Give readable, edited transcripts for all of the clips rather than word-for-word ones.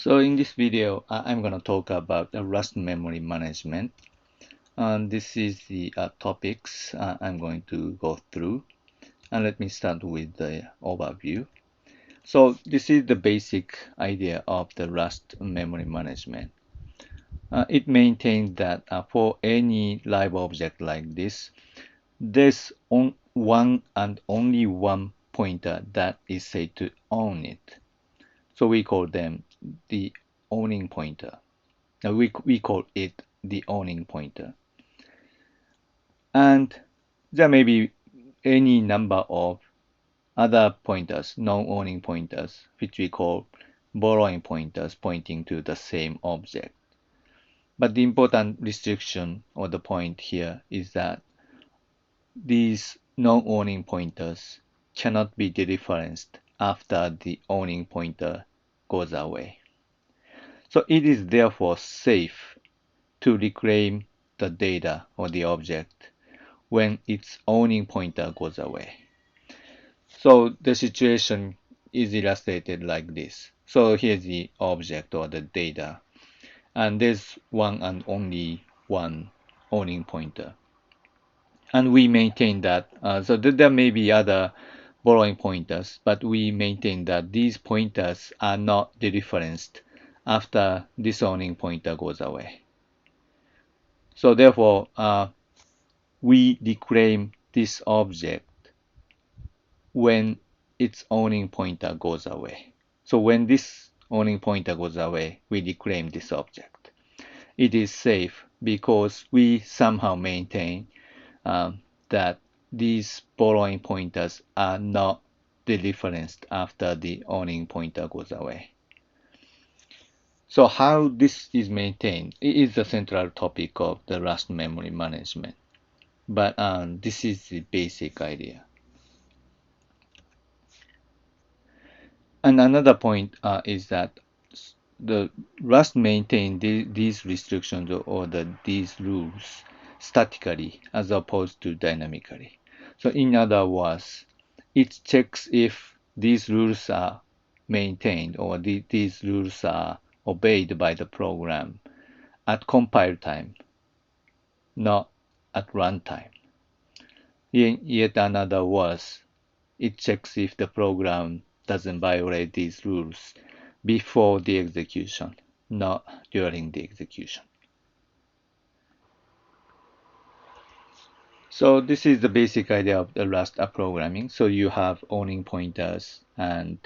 So in this video, I'm going to talk about Rust memory management. And this is the topics I'm going to go through. And let me start with the overview. So this is the basic idea of the Rust memory management. It maintains that for any live object like this, there's one and only one pointer that is said to own it. So we call them the owning pointer. We call it the owning pointer. And there may be any number of other pointers, non-owning pointers, which we call borrowing pointers pointing to the same object. But the important restriction or the point here is that these non-owning pointers cannot be dereferenced after the owning pointer goes away. So it is therefore safe to reclaim the data or the object when its owning pointer goes away. So the situation is illustrated like this. So here's the object or the data, and there's one and only one owning pointer. And we maintain that, so there may be other borrowing pointers, but we maintain that these pointers are not dereferenced after this owning pointer goes away. So therefore, we reclaim this object when its owning pointer goes away. So when this owning pointer goes away, we reclaim this object. It is safe because we somehow maintain that these borrowing pointers are not dereferenced after the owning pointer goes away. So how this is maintained, it is the central topic of the Rust memory management. But this is the basic idea. And another point is that the Rust maintains these restrictions or these rules statically as opposed to dynamically. So in other words, it checks if these rules are maintained or these rules are obeyed by the program at compile time, not at runtime. In yet another words, it checks if the program doesn't violate these rules before the execution, not during the execution. So this is the basic idea of the Rust programming. So you have owning pointers and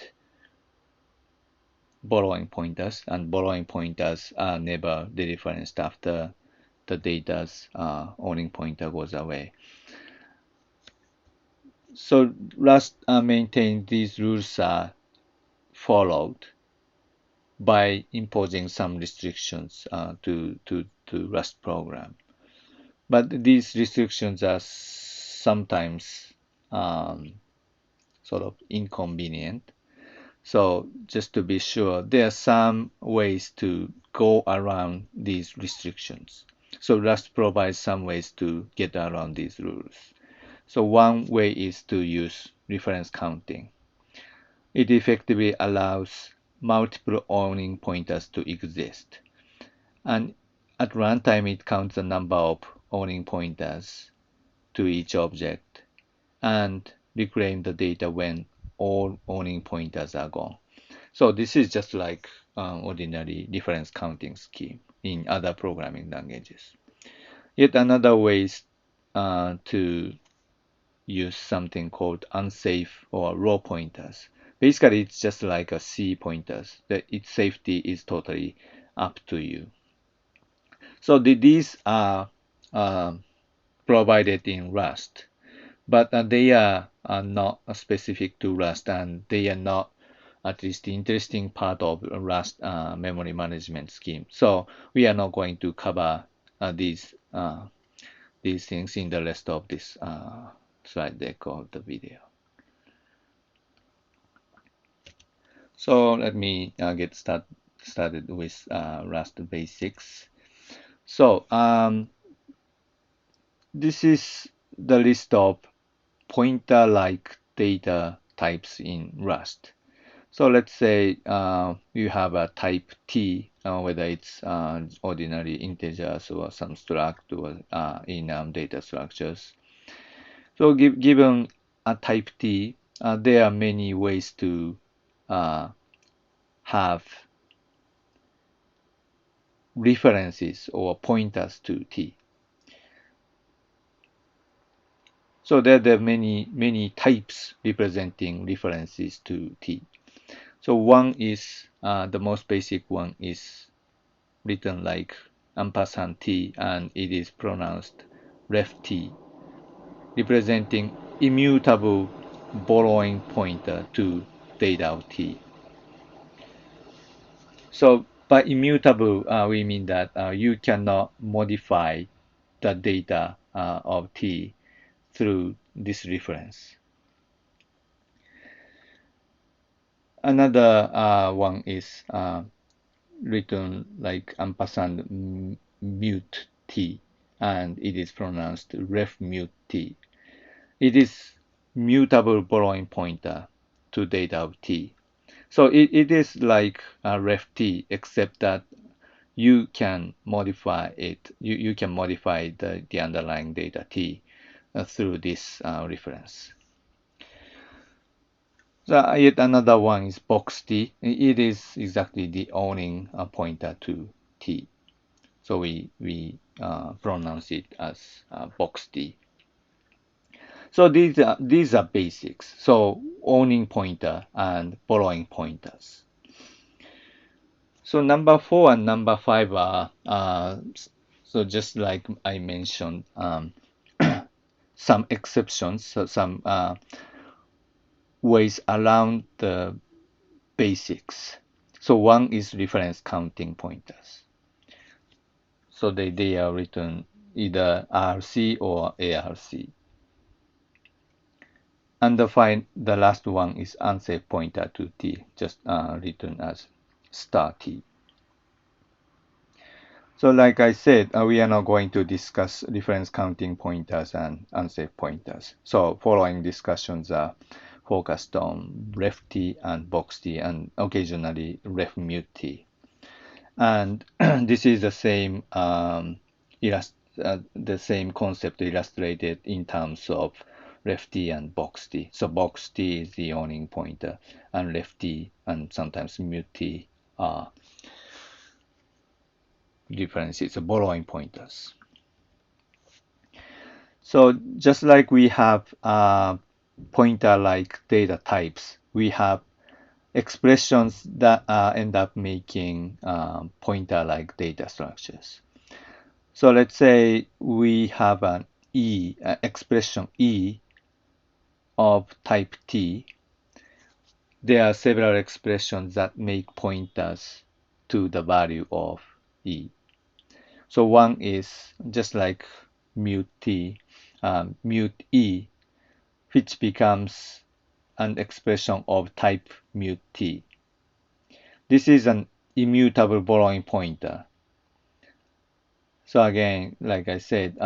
borrowing pointers, and borrowing pointers are never dereferenced after the data's owning pointer goes away. So Rust maintains these rules are followed by imposing some restrictions to Rust program. But these restrictions are sometimes sort of inconvenient. So just to be sure, there are some ways to go around these restrictions. So Rust provides some ways to get around these rules. So one way is to use reference counting. It effectively allows multiple owning pointers to exist. And at runtime, it counts the number of owning pointers to each object and reclaim the data when all owning pointers are gone. So this is just like ordinary difference counting scheme in other programming languages. Yet another way is to use something called unsafe or raw pointers. Basically, it's just like a C pointers. That its safety is totally up to you. So these are provided in Rust, but they are not specific to Rust, and they are not at least the interesting part of Rust memory management scheme. So we are not going to cover these things in the rest of this slide deck of the video. So let me get started with Rust basics. So this is the list of pointer-like data types in Rust. So let's say you have a type T, whether it's ordinary integers or some struct or enum data structures. So given a type T, there are many ways to have references or pointers to T. So there are many types representing references to T. So one is the most basic one is written like ampersand T, and it is pronounced ref T, representing immutable borrowing pointer to data of T. So by immutable, we mean that you cannot modify the data of T through this reference. Another one is written like ampersand mute T, and it is pronounced ref mute T. It is mutable borrowing pointer to data of T. So it is like a ref T, except that you can modify it. You can modify the underlying data T through this reference. So yet another one is box T. It is exactly the owning pointer to T. So we pronounce it as box T. So these are basics. So owning pointer and borrowing pointers. So number 4 and number 5 are so just like I mentioned, some exceptions, so some ways around the basics. So one is reference counting pointers. So they are written either RC or ARC. And the last one is unsafe pointer to T, just written as star T. So like I said, we are now going to discuss reference counting pointers and unsafe pointers. So following discussions are focused on ref T and box T and occasionally ref mute T. And this is the same the same concept illustrated in terms of ref T and box T. So box T is the owning pointer, and ref T and sometimes mute T are differences, so borrowing pointers. So just like we have pointer-like data types, we have expressions that end up making pointer-like data structures. So let's say we have an expression E of type T. There are several expressions that make pointers to the value of E. So one is just like mute T, mute E, which becomes an expression of type mute T. This is an immutable borrowing pointer. So again, like I said,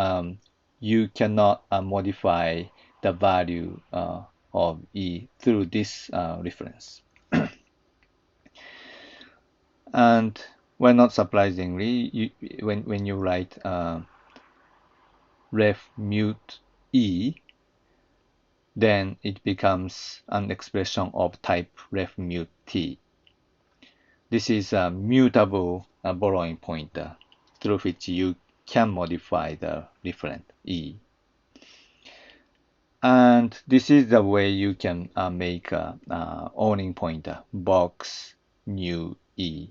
you cannot modify the value of E through this reference. And well, not surprisingly, when you write ref mute E, then it becomes an expression of type ref mute T. This is a mutable borrowing pointer through which you can modify the referent E. And this is the way you can make a owning pointer box new E.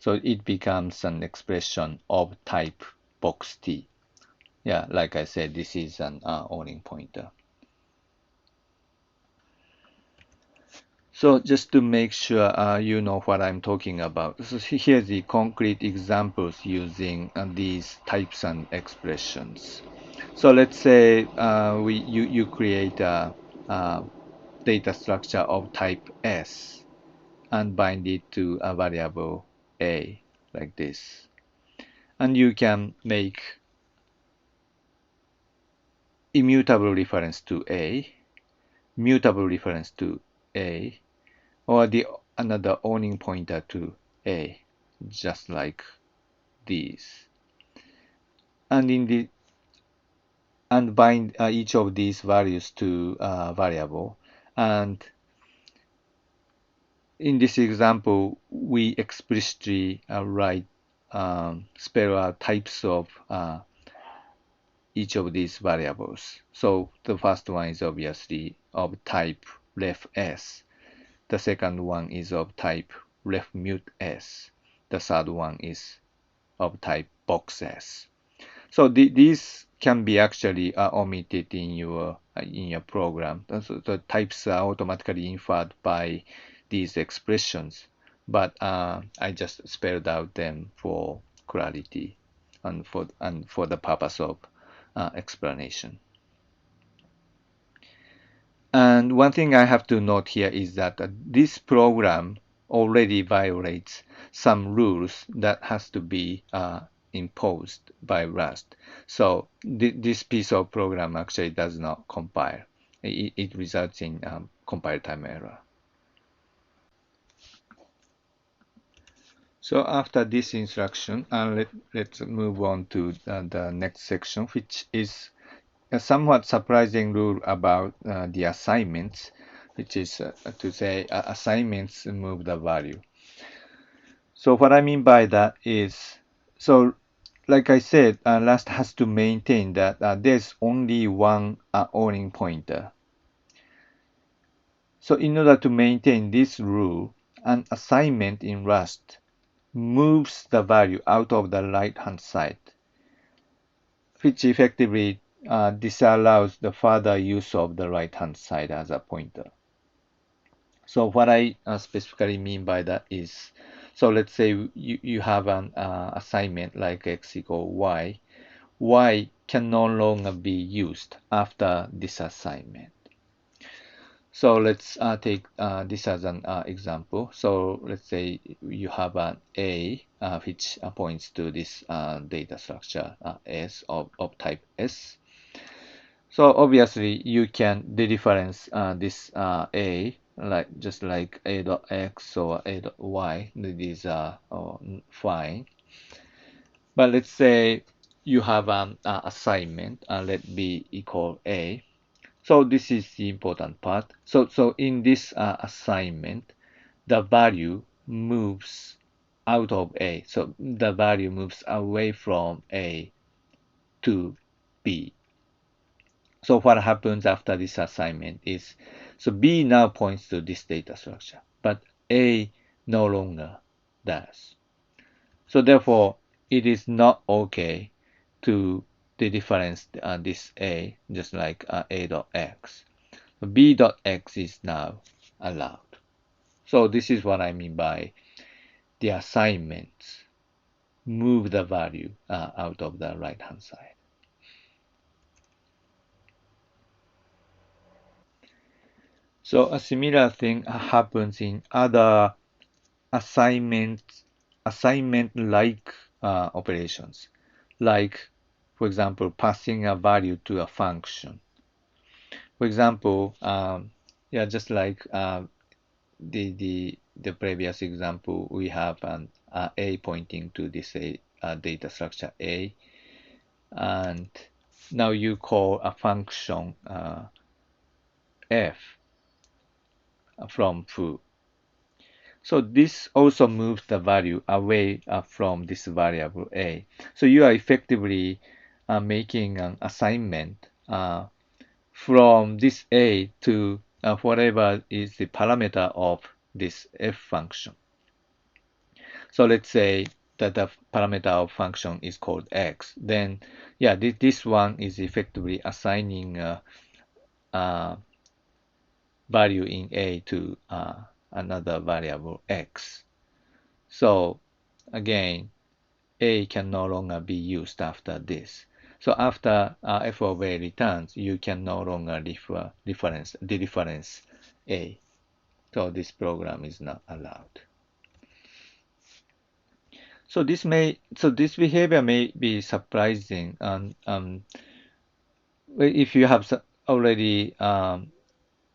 So it becomes an expression of type box T. Yeah, like I said, this is an owning pointer. So just to make sure you know what I'm talking about, so here's the concrete examples using these types and expressions. So let's say you create a data structure of type S and bind it to a variable A like this. And you can make immutable reference to A, mutable reference to A, or the another owning pointer to A, just like these. And bind each of these values to a variable. And in this example, we explicitly spell out types of each of these variables. So the first one is obviously of type ref s. The second one is of type ref mute s. The third one is of type box s. So these can be actually omitted in your program. So the types are automatically inferred by these expressions, but I just spelled out them for clarity and for the purpose of explanation. And one thing I have to note here is that this program already violates some rules that has to be imposed by Rust. So this piece of program actually does not compile. It results in compile time error. So after this instruction, let's move on to the next section, which is a somewhat surprising rule about the assignments, which is to say assignments move the value. So what I mean by that is, so like I said, Rust has to maintain that there's only one owning pointer. So in order to maintain this rule, an assignment in Rust moves the value out of the right-hand side, which effectively disallows the further use of the right-hand side as a pointer. So what I specifically mean by that is, so let's say you have an assignment like x equal y. Y can no longer be used after this assignment. So let's take this as an example. So let's say you have an A which points to this data structure S of type S. So obviously you can dereference this A just like A dot X or A dot Y. These are fine. But let's say you have an assignment let B equal A. So this is the important part. So in this assignment, the value moves out of A. So the value moves away from A to B. So what happens after this assignment is, so B now points to this data structure, but A no longer does. So therefore, it is not okay to dereference this A just like A dot X. B dot X is now allowed. So this is what I mean by the assignments move the value out of the right hand side. So a similar thing happens in other assignment-like operations, like, for example, passing a value to a function. For example, just like the previous example, we have an A pointing to this data structure A, and now you call a function f from foo. So this also moves the value away from this variable A. So you are effectively making an assignment from this A to whatever is the parameter of this f function. So let's say that the parameter of function is called x. Then, yeah, this one is effectively assigning value in A to another variable x. So again, A can no longer be used after this. So after f of A returns, you can no longer dereference A. So this program is not allowed. So this behavior may be surprising, and if you have already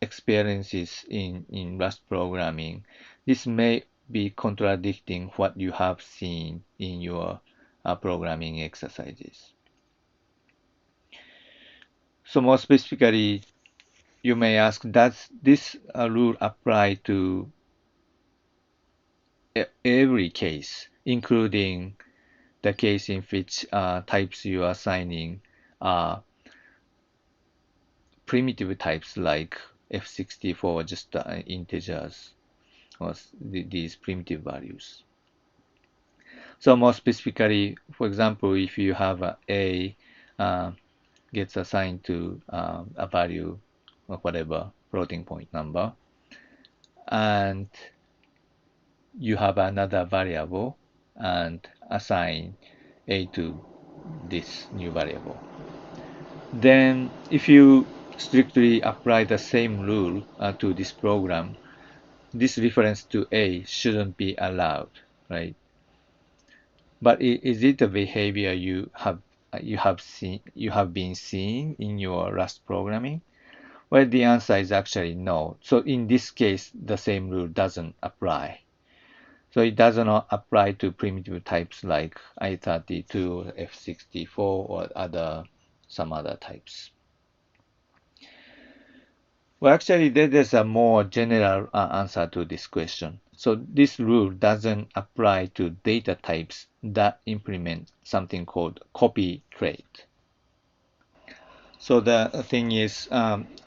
experiences in Rust programming, This may be contradicting what you have seen in your programming exercises. So more specifically, you may ask, does this rule apply to every case, including the case in which types you are assigning are primitive types like F64, just integers, or these primitive values. So more specifically, for example, if you have a gets assigned to a value or whatever floating point number, and you have another variable and assign a to this new variable. Then if you strictly apply the same rule to this program, this reference to a shouldn't be allowed, right? But is it a behavior you have been seeing in your Rust programming? Well, the answer is actually no. So in this case, the same rule doesn't apply. So it does not apply to primitive types like I32, F64, or some other types. Well, actually, there's a more general answer to this question. So this rule doesn't apply to data types that implement something called copy trait. So the thing is,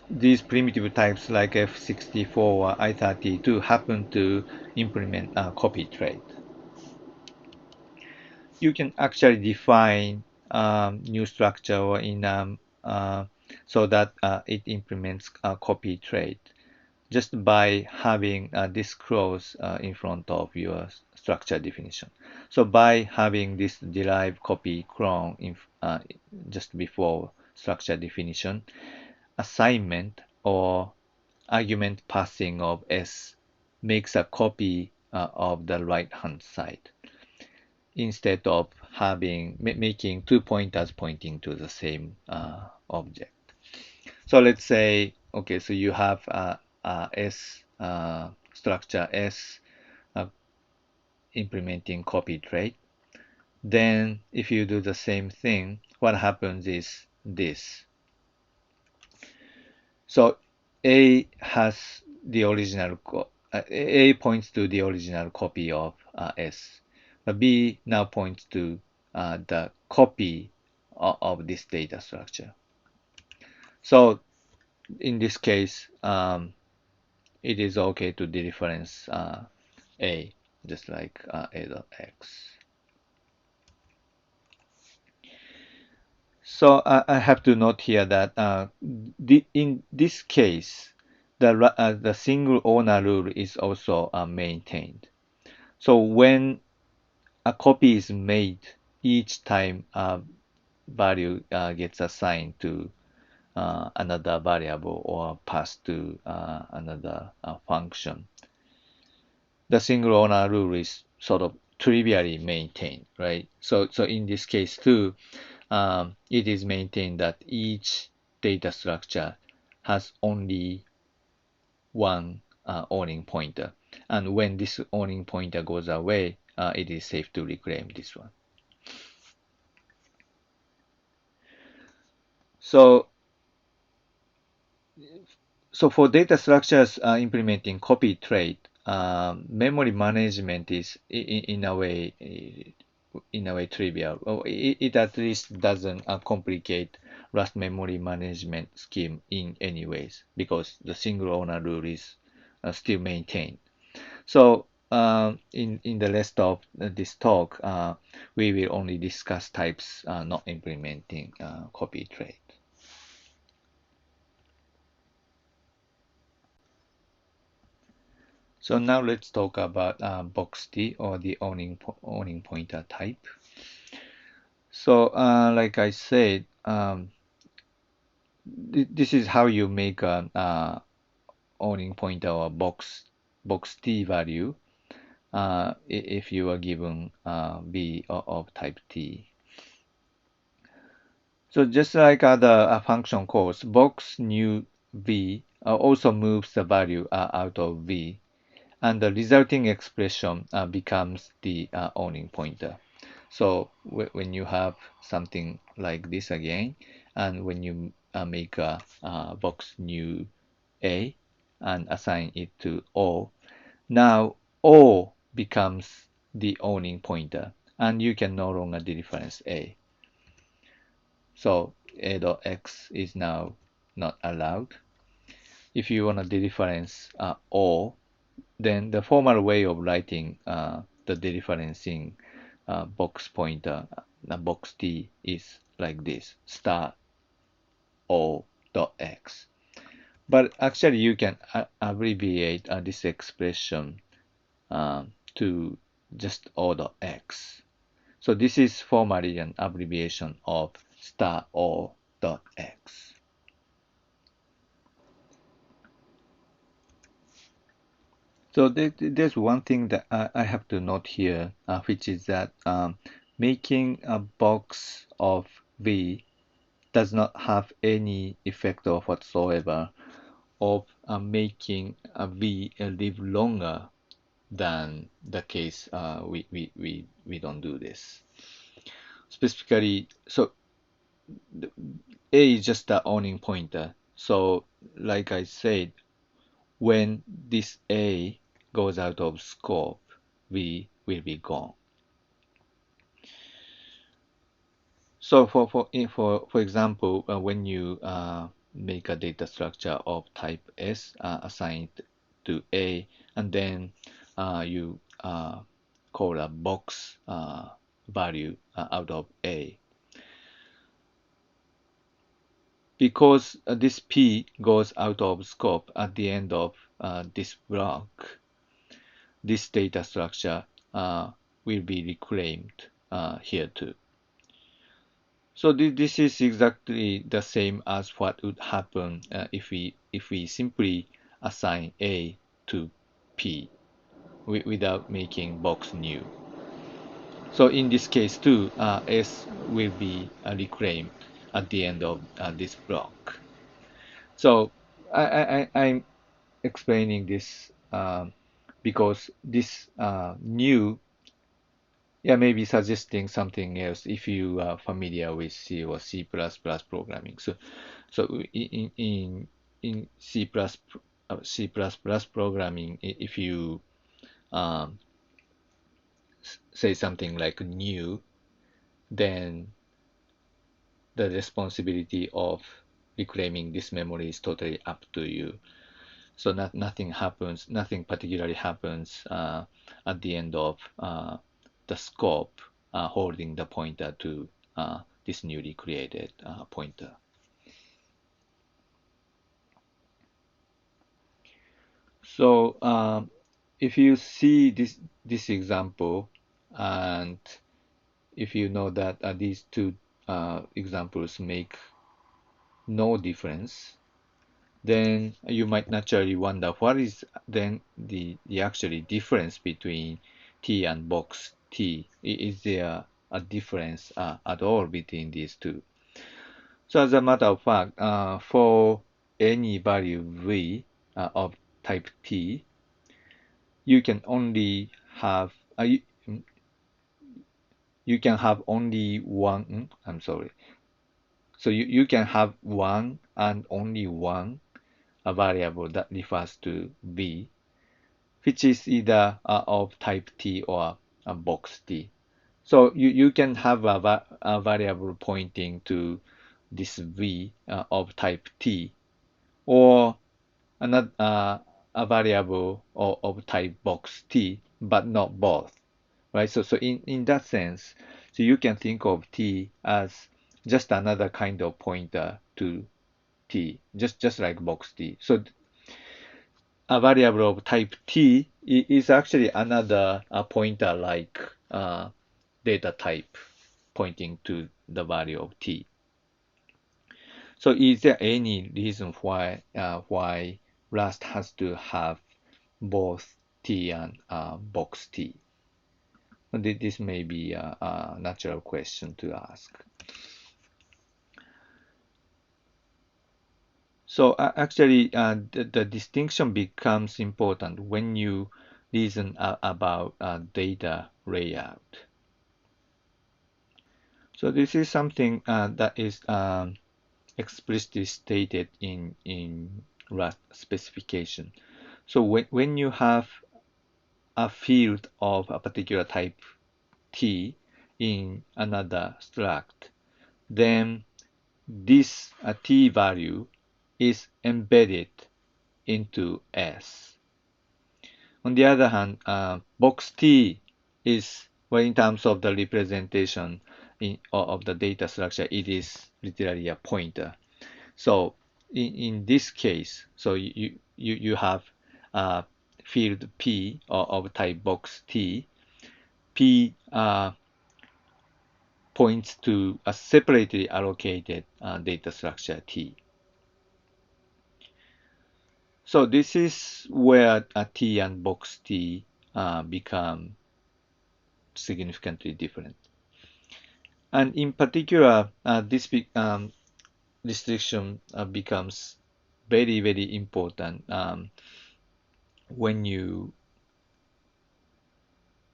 these primitive types like F64 or I32 happen to implement a copy trait. You can actually define new structure so that it implements a copy trait just by having this clause in front of your structure definition. So by having this derived copy clone just before structure definition, assignment or argument passing of S makes a copy of the right hand side instead of making two pointers pointing to the same object. So let's say, okay, so you have S structure S implementing copy trait. Then if you do the same thing, what happens is this. So A has the original, A points to the original copy of S. But B now points to the copy of this data structure. So in this case, it is okay to dereference A, just like A.x. So I have to note here that in this case, the single owner rule is also maintained. So when a copy is made, each time a value gets assigned to another variable or passed to another function, the single owner rule is sort of trivially maintained, right? So in this case too, it is maintained that each data structure has only one owning pointer, and when this owning pointer goes away, it is safe to reclaim this one. So for data structures implementing copy trait, memory management is in a way trivial. Or it at least doesn't complicate Rust memory management scheme in any ways because the single owner rule is still maintained. So in the rest of this talk, we will only discuss types not implementing copy trait. So now let's talk about boxd or the owning pointer type. So like I said, this is how you make an owning pointer or boxd value if you are given b of type t. So just like other function calls, box new v also moves the value out of v and the resulting expression becomes the owning pointer. So when you have something like this again, and when you make a box new A and assign it to O, now O becomes the owning pointer, and you can no longer dereference A. So A dot X is now not allowed. If you want to dereference O, then the formal way of writing the dereferencing box pointer, box T, is like this: star O dot X. But actually, you can abbreviate this expression to just O dot X. So this is formally an abbreviation of star O dot X. So there's one thing that I have to note here, which is that making a box of V does not have any effect of whatsoever of making a V live longer than the case we don't do this. Specifically, so A is just the owning pointer. So like I said, when this A goes out of scope, V will be gone. So for example, when you make a data structure of type S assigned to A, and then you call a box value out of A, because this P goes out of scope at the end of this block, this data structure will be reclaimed here too. So this is exactly the same as what would happen if we simply assign A to P without making box new. So in this case too, S will be reclaimed at the end of this block. So I'm explaining this because this new, yeah, maybe suggesting something else if you are familiar with C or C++ programming. So in C++ programming, if you um, say something like new, then the responsibility of reclaiming this memory is totally up to you. So nothing particularly happens at the end of the scope holding the pointer to this newly created pointer. So if you see this example, and if you know that these two examples make no difference, then you might naturally wonder what is then the actually difference between T and box T. Is there a difference at all between these two? So as a matter of fact, for any value V of type T, you can only have you can have only one. I'm sorry. So you can have one and only one a variable that refers to V, which is either of type T or a box T. So you can have a variable pointing to this V of type T, or another a variable of type box T, but not both, right? So in that sense, so you can think of T as just another kind of pointer to T, just like box T. So a variable of type T is actually another pointer like data type pointing to the value of T. So is there any reason why Rust has to have both T and box T? This may be a natural question to ask. So actually, the distinction becomes important when you reason about data layout. So this is something that is explicitly stated in Rust specification. So when you have a field of a particular type T in another struct, then this T value is embedded into S. On the other hand, box T is, well, in terms of the representation of the data structure, it is literally a pointer. So in this case, so you have field P of type box T. P points to a separately allocated data structure T. So this is where a T and box T become significantly different. And in particular, this restriction becomes very, very important when you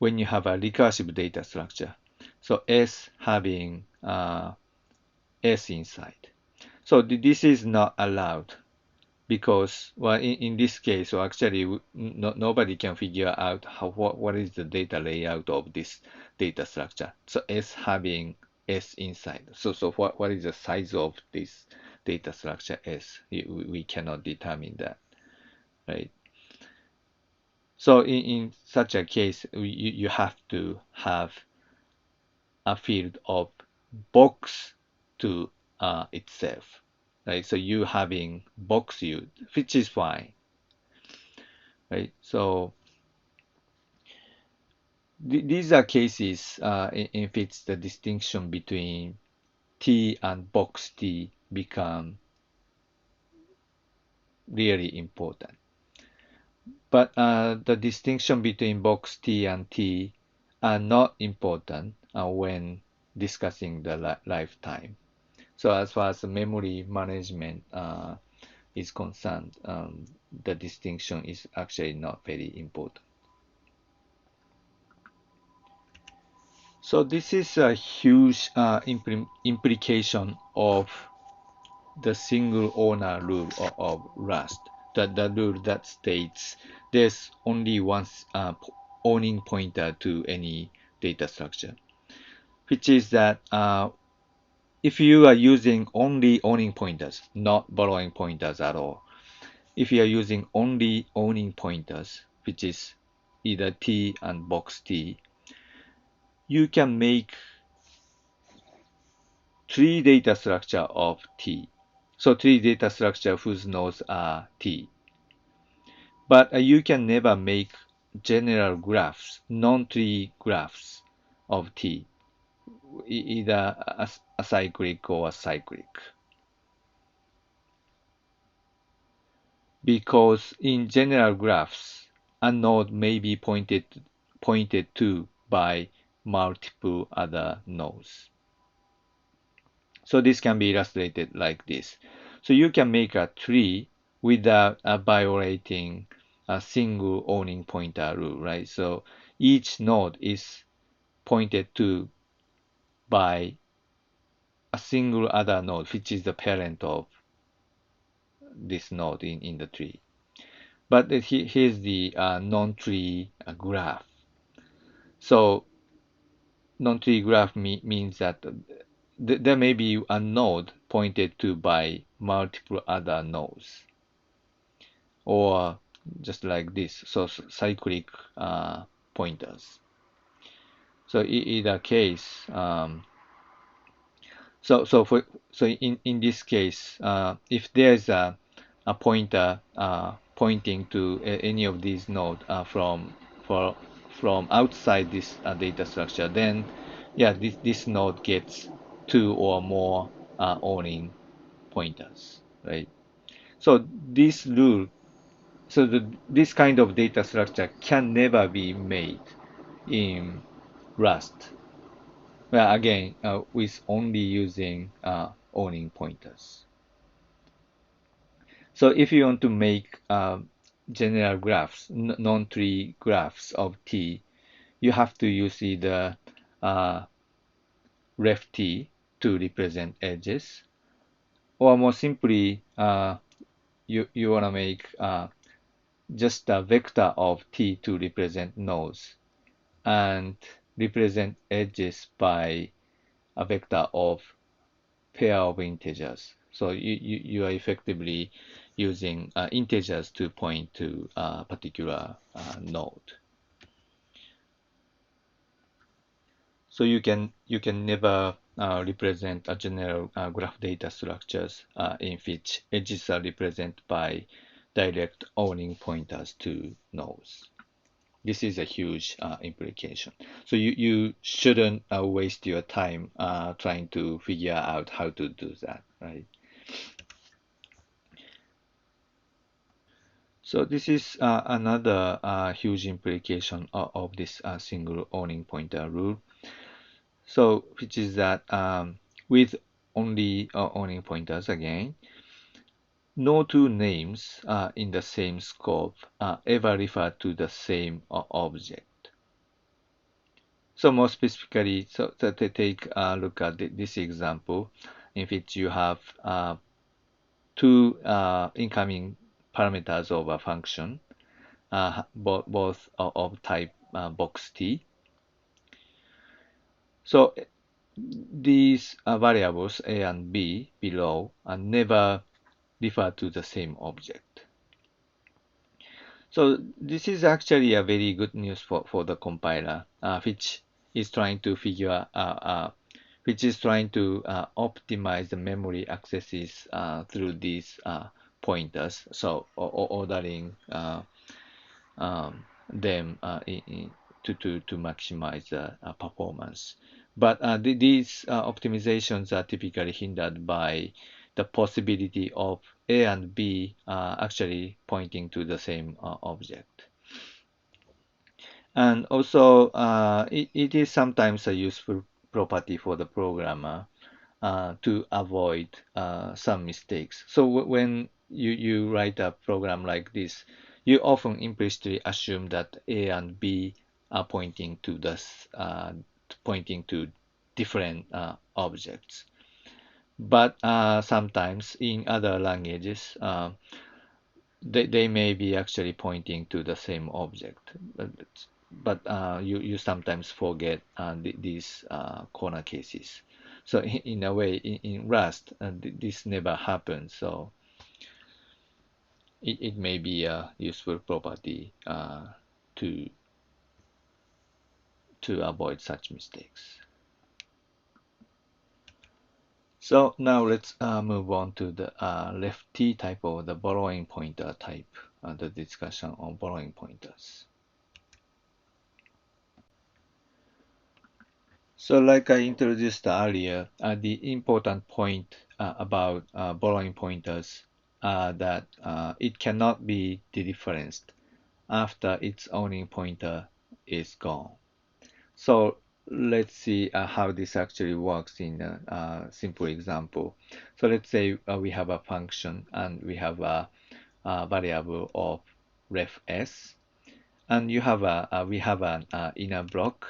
have a recursive data structure. So S having S inside. So this is not allowed because, well, in this case, so actually nobody can figure out what is the data layout of this data structure. So S having S inside. So what is the size of this data structure S? We cannot determine that, right? So in such a case, you have to have a field of box to itself, right? So you having box U, which is fine, right? So these are cases in which the distinction between T and box T become really important. But the distinction between box T and T are not important when discussing the lifetime. So as far as the memory management is concerned, the distinction is actually not very important. So this is a huge implication of the single owner rule of Rust. The rule that states there's only one owning pointer to any data structure, which is that if you are using only owning pointers, not borrowing pointers at all, if you are using only owning pointers, which is either T and box T, you can make tree data structure of T. So tree data structure whose nodes are T. But you can never make general graphs, non-tree graphs of T, either acyclic or acyclic. Because in general graphs, a node may be pointed to by multiple other nodes. So this can be illustrated like this. So you can make a tree without violating a single owning pointer rule, right? So each node is pointed to by a single other node, which is the parent of this node in the tree. But here's the non-tree graph. So non-tree graph means that there may be a node pointed to by multiple other nodes, or just like this, so cyclic pointers. So either case, so in this case, if there's a pointer pointing to any of these nodes from outside this data structure, then yeah, this node gets two or more owning pointers, right? So this rule, so this kind of data structure can never be made in Rust. Well, again, with only using owning pointers. So if you want to make general graphs, non-tree graphs of T, you have to use either uh, ref T to represent edges, or more simply, you want to make just a vector of T to represent nodes and represent edges by a vector of pair of integers. So you are effectively using integers to point to a particular node. So you can never represent a general graph data structures in which edges are represented by direct owning pointers to nodes. This is a huge implication. So you shouldn't waste your time trying to figure out how to do that, right? So this is another huge implication of this single owning pointer rule. So which is that with only owning pointers again, no two names in the same scope ever refer to the same object. So more specifically, so to take a look at this example in which you have two incoming parameters of a function, both of type box T. So these variables A and B below never refer to the same object. So this is actually a very good news for the compiler, which is trying to optimize the memory accesses through these pointers. So ordering them to maximize performance. But these optimizations are typically hindered by the possibility of A and B actually pointing to the same object. And also, it is sometimes a useful property for the programmer to avoid some mistakes. So when you write a program like this, you often implicitly assume that A and B are pointing to different objects. But sometimes in other languages, they may be actually pointing to the same object. But you sometimes forget these corner cases. So in a way, in Rust, this never happens. So it may be a useful property to avoid such mistakes. So now let's move on to the left T type or the borrowing pointer type, the discussion on borrowing pointers. So like I introduced earlier, the important point about borrowing pointers that it cannot be dereferenced after its owning pointer is gone. So let's see how this actually works in a simple example. So let's say we have a function and we have a variable of ref s, and we have an inner block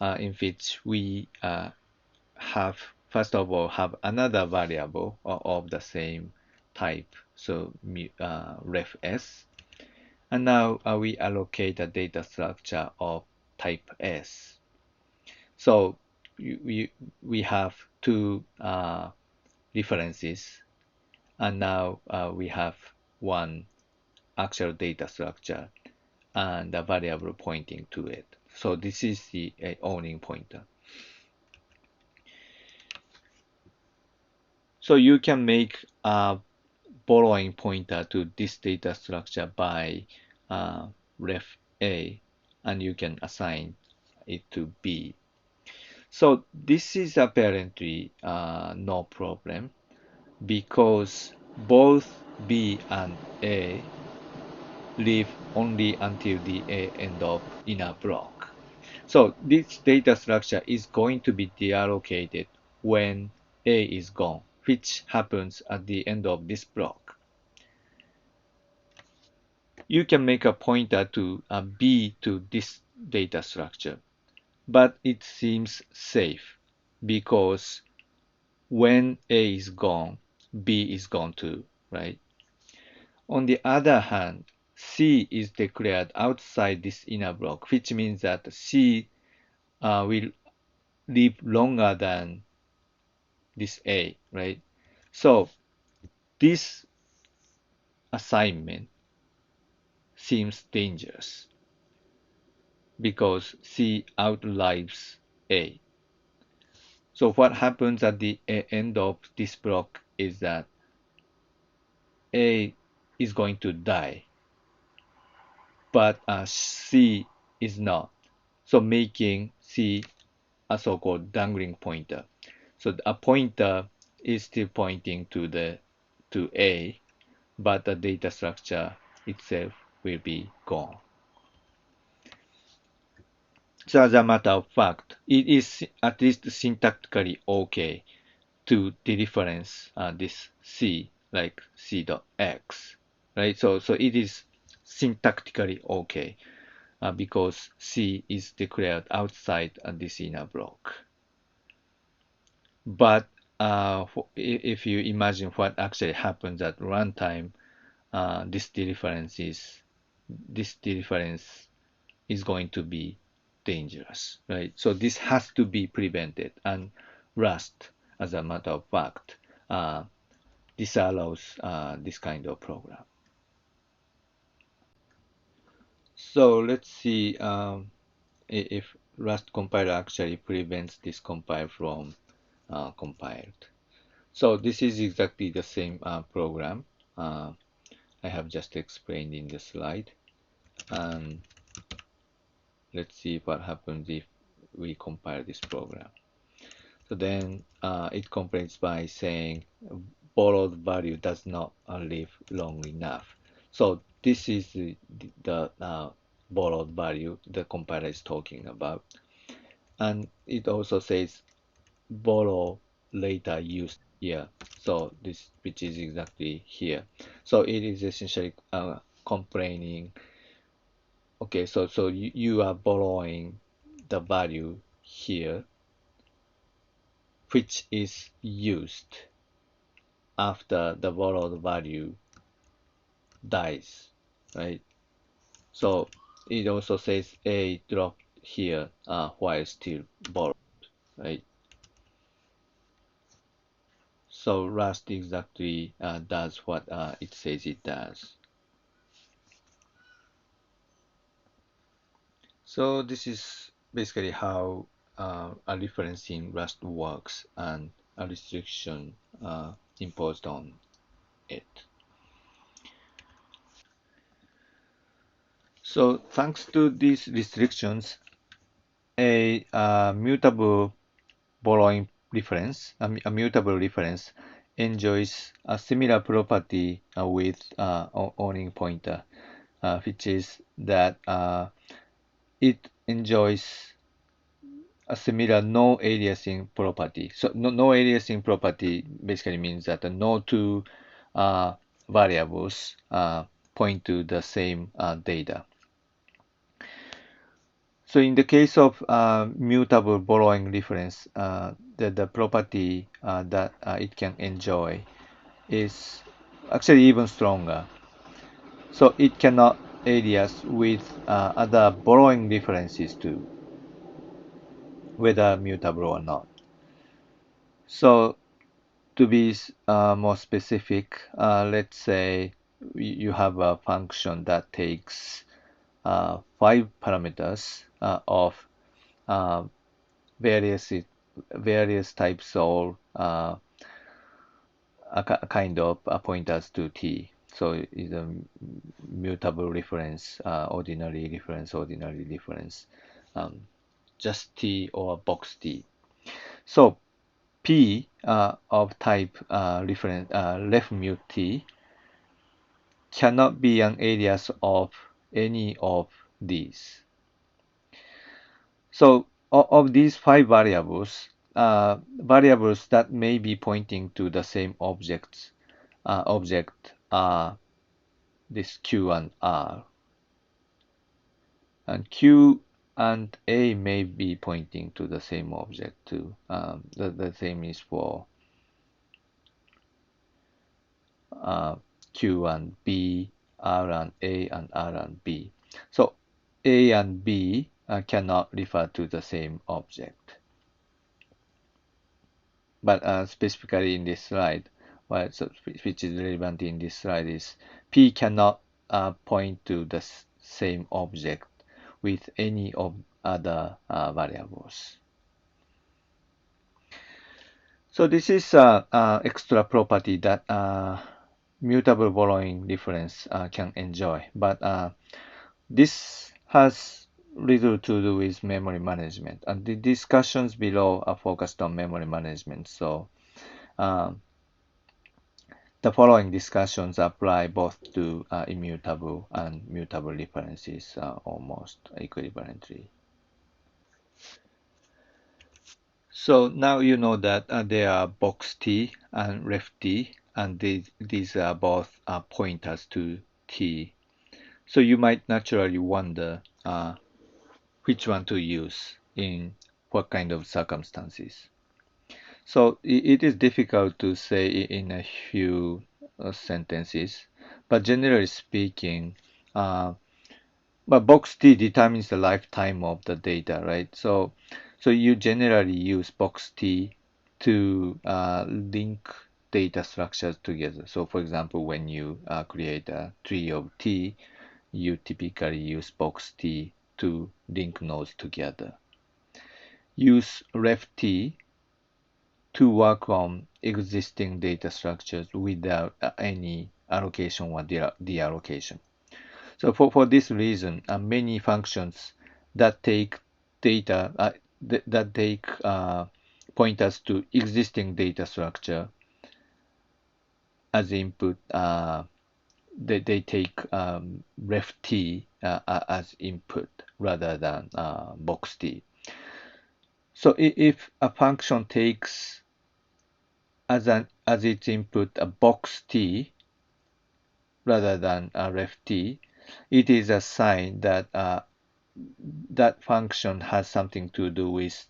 in which we have first of all have another variable of the same type, so ref s, and now we allocate a data structure of type s. So we have two references, and now we have one actual data structure and a variable pointing to it. So this is the owning pointer. So you can make a borrowing pointer to this data structure by ref A, and you can assign it to B. So this is apparently no problem because both B and A live only until the end of inner block. So this data structure is going to be deallocated when A is gone, which happens at the end of this block. you can make a pointer to B to this data structure, but it seems safe because when A is gone, B is gone too, right? On the other hand, C is declared outside this inner block, which means that C will live longer than this A, right? So this assignment seems dangerous because C outlives A. So what happens at the end of this block is that A is going to die, but C is not. So making C a so-called dangling pointer. So a pointer is still pointing to A, but the data structure itself will be gone. So as a matter of fact, it is at least syntactically okay to dereference this C like C dot X, right? So it is syntactically okay because C is declared outside this inner block. But if you imagine what actually happens at runtime, this dereference is going to be dangerous, right? So this has to be prevented, and Rust, as a matter of fact, disallows this kind of program. So let's see if Rust compiler actually prevents this compile from compiled. So this is exactly the same program I have just explained in the slide. And let's see what happens if we compile this program. So then it complains by saying borrowed value does not live long enough. So this is the borrowed value the compiler is talking about. And it also says borrow later used here. So this, which is exactly here. So it is essentially complaining, okay, so you are borrowing the value here, which is used after the borrowed value dies, right? So it also says A dropped here while still borrowed, right? So Rust exactly does what it says it does. So this is basically how a reference in Rust works and a restriction imposed on it. So thanks to these restrictions, a mutable borrowing reference, a mutable reference, enjoys a similar property with owning pointer, which is that it enjoys a similar no aliasing property. So no aliasing property basically means that no two variables point to the same data. So in the case of mutable borrowing reference, the property that it can enjoy is actually even stronger. So it cannot alias with other borrowing references too, whether mutable or not. So to be more specific, let's say you have a function that takes 5 parameters of uh, various various types of a kind of pointers to T. So it's a mutable reference, ordinary reference, just T or box T. So P of type reference left mute T cannot be an alias of any of these. So of these 5 variables, variables that may be pointing to the same object are this Q and R. And Q and A may be pointing to the same object too. The same is for Q and B, R and A, and R and B. So A and B cannot refer to the same object. But specifically in this slide, which is relevant in this slide is P cannot point to the same object with any of other variables. So this is extra property that mutable borrowing difference can enjoy, but this has little to do with memory management, and the discussions below are focused on memory management. So the following discussions apply both to immutable and mutable differences almost equivalently. So now you know that there are box T and ref T, and these are both pointers to T. So you might naturally wonder which one to use in what kind of circumstances. So it is difficult to say in a few sentences, but generally speaking, but box T determines the lifetime of the data, right? So you generally use box T to link data structures together. So for example, when you create a tree of T, you typically use box T to link nodes together. Use ref T to work on existing data structures without any allocation or deallocation. So for this reason, many functions that take data that take pointers to existing data structure as input, they take ref T as input rather than box T. So if a function takes as its input a box T rather than a ref T, it is a sign that that function has something to do with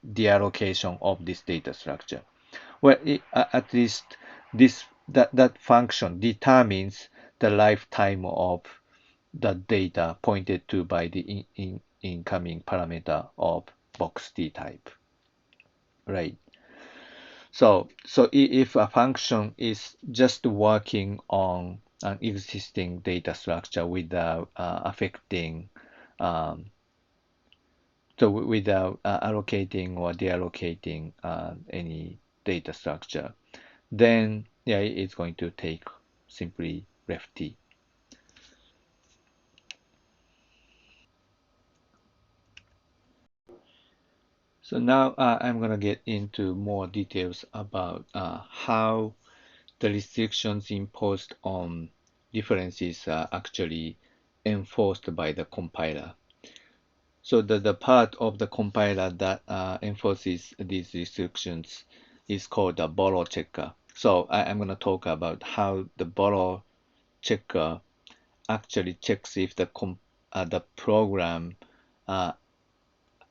the allocation of this data structure. Well, at least that function determines the lifetime of the data pointed to by the incoming parameter of box T type, right? So if a function is just working on an existing data structure without affecting so without allocating or deallocating any data structure, then yeah, it's going to take simply ref T. So now I'm going to get into more details about how the restrictions imposed on differences are actually enforced by the compiler. So the part of the compiler that enforces these restrictions is called the borrow checker. So I'm going to talk about how the borrow checker actually checks if the program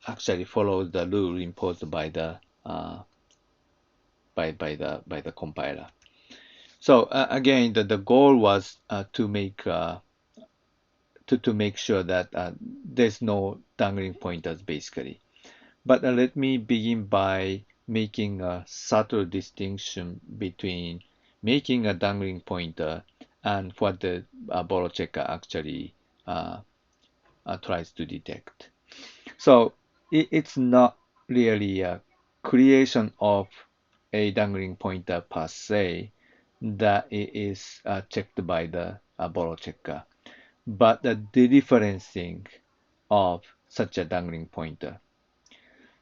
actually follows the rule imposed by the by the compiler. So again, the goal was to make to make sure that there's no dangling pointers basically. But let me begin by making a subtle distinction between making a dangling pointer and what the borrow checker actually tries to detect. So it's not really a creation of a dangling pointer per se that it is checked by the borrow checker, but the differencing of such a dangling pointer.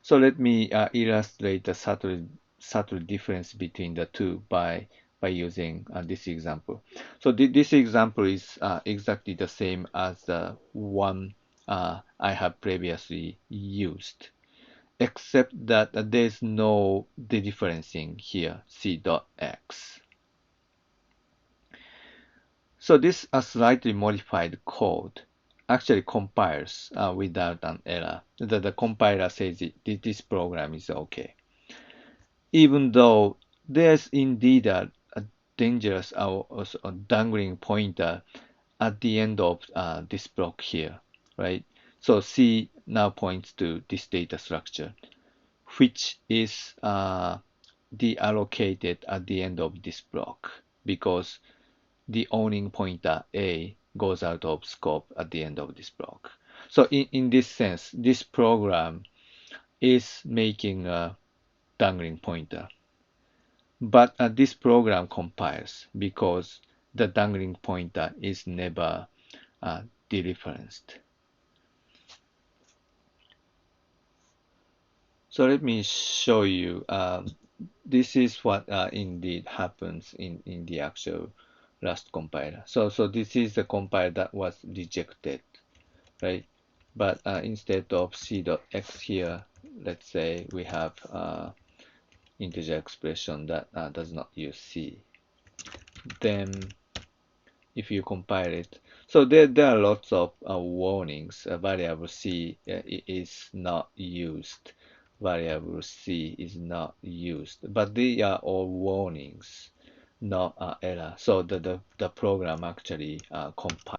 So let me illustrate the subtle difference between the two by using this example. So this example is exactly the same as the one I have previously used, except that there's no differencing here, c dot x. So this slightly modified code actually compiles without an error. The compiler says this program is okay. Even though there's indeed a dangerous a dangling pointer at the end of this block here, right? So C now points to this data structure, which is deallocated at the end of this block because the owning pointer A goes out of scope at the end of this block. So in this sense, this program is making a dangling pointer. But this program compiles because the dangling pointer is never dereferenced. So let me show you. This is what indeed happens in the actual Rust compiler. So this is the compiler that was rejected, right? But instead of c.x here, let's say we have integer expression that does not use c. Then if you compile it, so there are lots of warnings. Variable c is not used. Variable c is not used. But they are all warnings, not error. So the program actually compiles.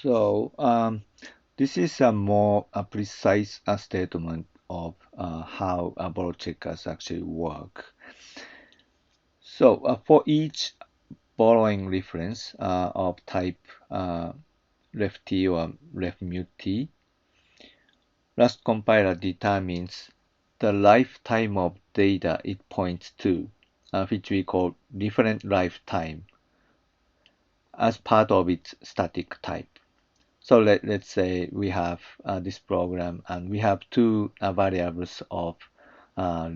So this is a more precise statement of how borrow checkers actually work. So for each borrowing reference of type ref_t or ref_mut_t, Rust compiler determines the lifetime of data it points to, which we call different lifetime, as part of its static type. So let's say we have this program and we have two variables of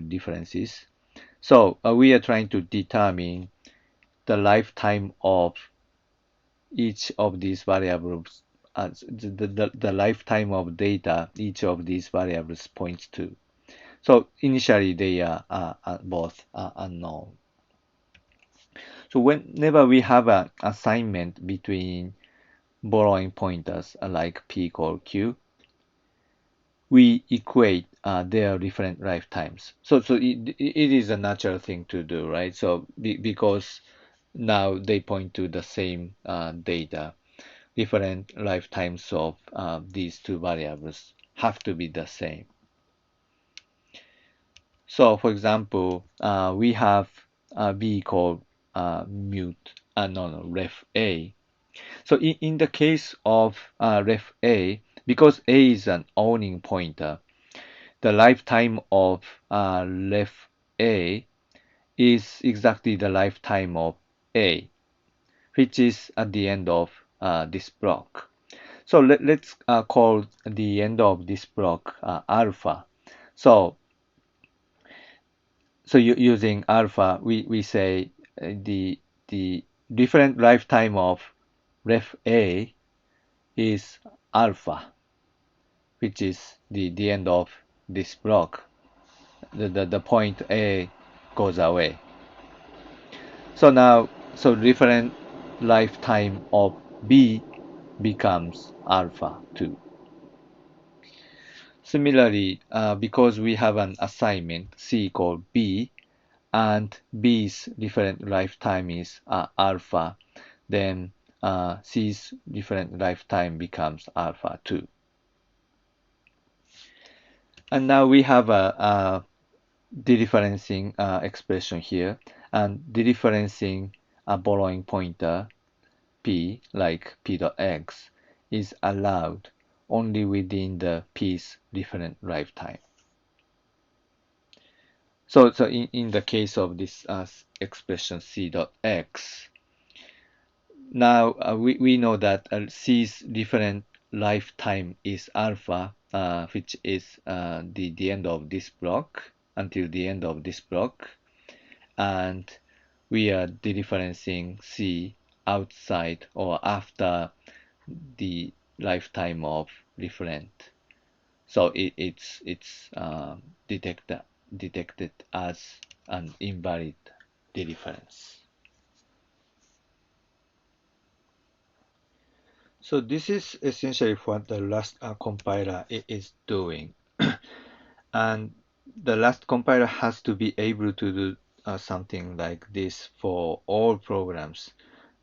differences. So we are trying to determine the lifetime of each of these variables, the lifetime of data each of these variables points to. So initially they are both unknown. So whenever we have an assignment between borrowing pointers like p equal q, we equate their different lifetimes. So it is a natural thing to do, right? So because now they point to the same data, different lifetimes of these two variables have to be the same. So for example, we have b equal ref a. So in the case of ref a, because a is an owning pointer, the lifetime of ref a is exactly the lifetime of a, which is at the end of this block. So let's call the end of this block alpha. So using alpha, we say the different lifetime of ref A is alpha, which is the end of this block. The point A goes away. So now, so different lifetime of B becomes alpha 2. Similarly, because we have an assignment C equal B, and B's different lifetime is alpha, then C's different lifetime becomes alpha 2. And now we have a dereferencing expression here, and dereferencing a borrowing pointer P, like P.x, is allowed only within the P's different lifetime. So in the case of this expression C.x, now we know that C's different lifetime is alpha, which is the end of this block, until the end of this block, and we are dereferencing C outside or after the lifetime of different. So it's detected as an invalid dereference. So this is essentially what the Rust compiler is doing. And the Rust compiler has to be able to do something like this for all programs,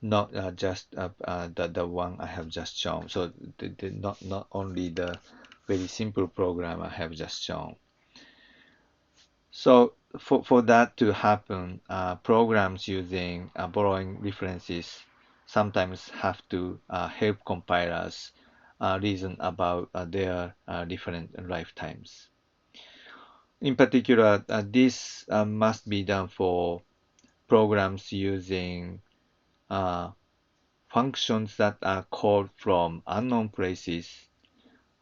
not just the one I have just shown. So not only the very simple program I have just shown. So for that to happen, programs using borrowing references sometimes have to help compilers reason about their different lifetimes. In particular, this must be done for programs using uh, functions that are called from unknown places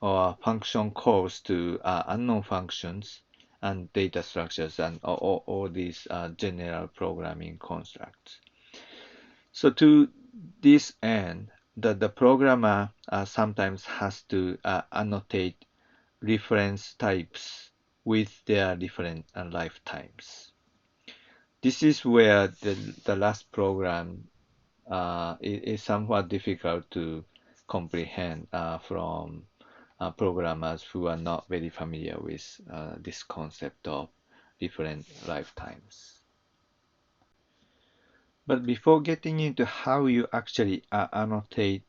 or function calls to unknown functions and data structures and all these general programming constructs. So to this end, the programmer sometimes has to annotate reference types with their different lifetimes. This is where the last program is somewhat difficult to comprehend from programmers who are not very familiar with this concept of different lifetimes. But before getting into how you actually annotate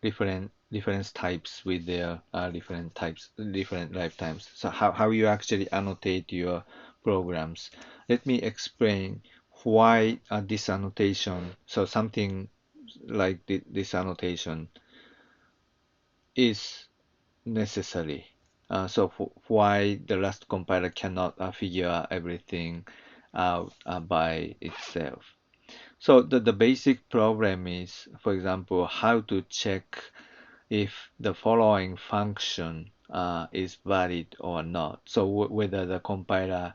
different reference types with their different lifetimes, so how you actually annotate your programs, let me explain why this annotation, so something like this annotation is necessary. So why the Rust compiler cannot figure everything out by itself. So the basic problem is, for example, how to check if the following function is valid or not. So whether the compiler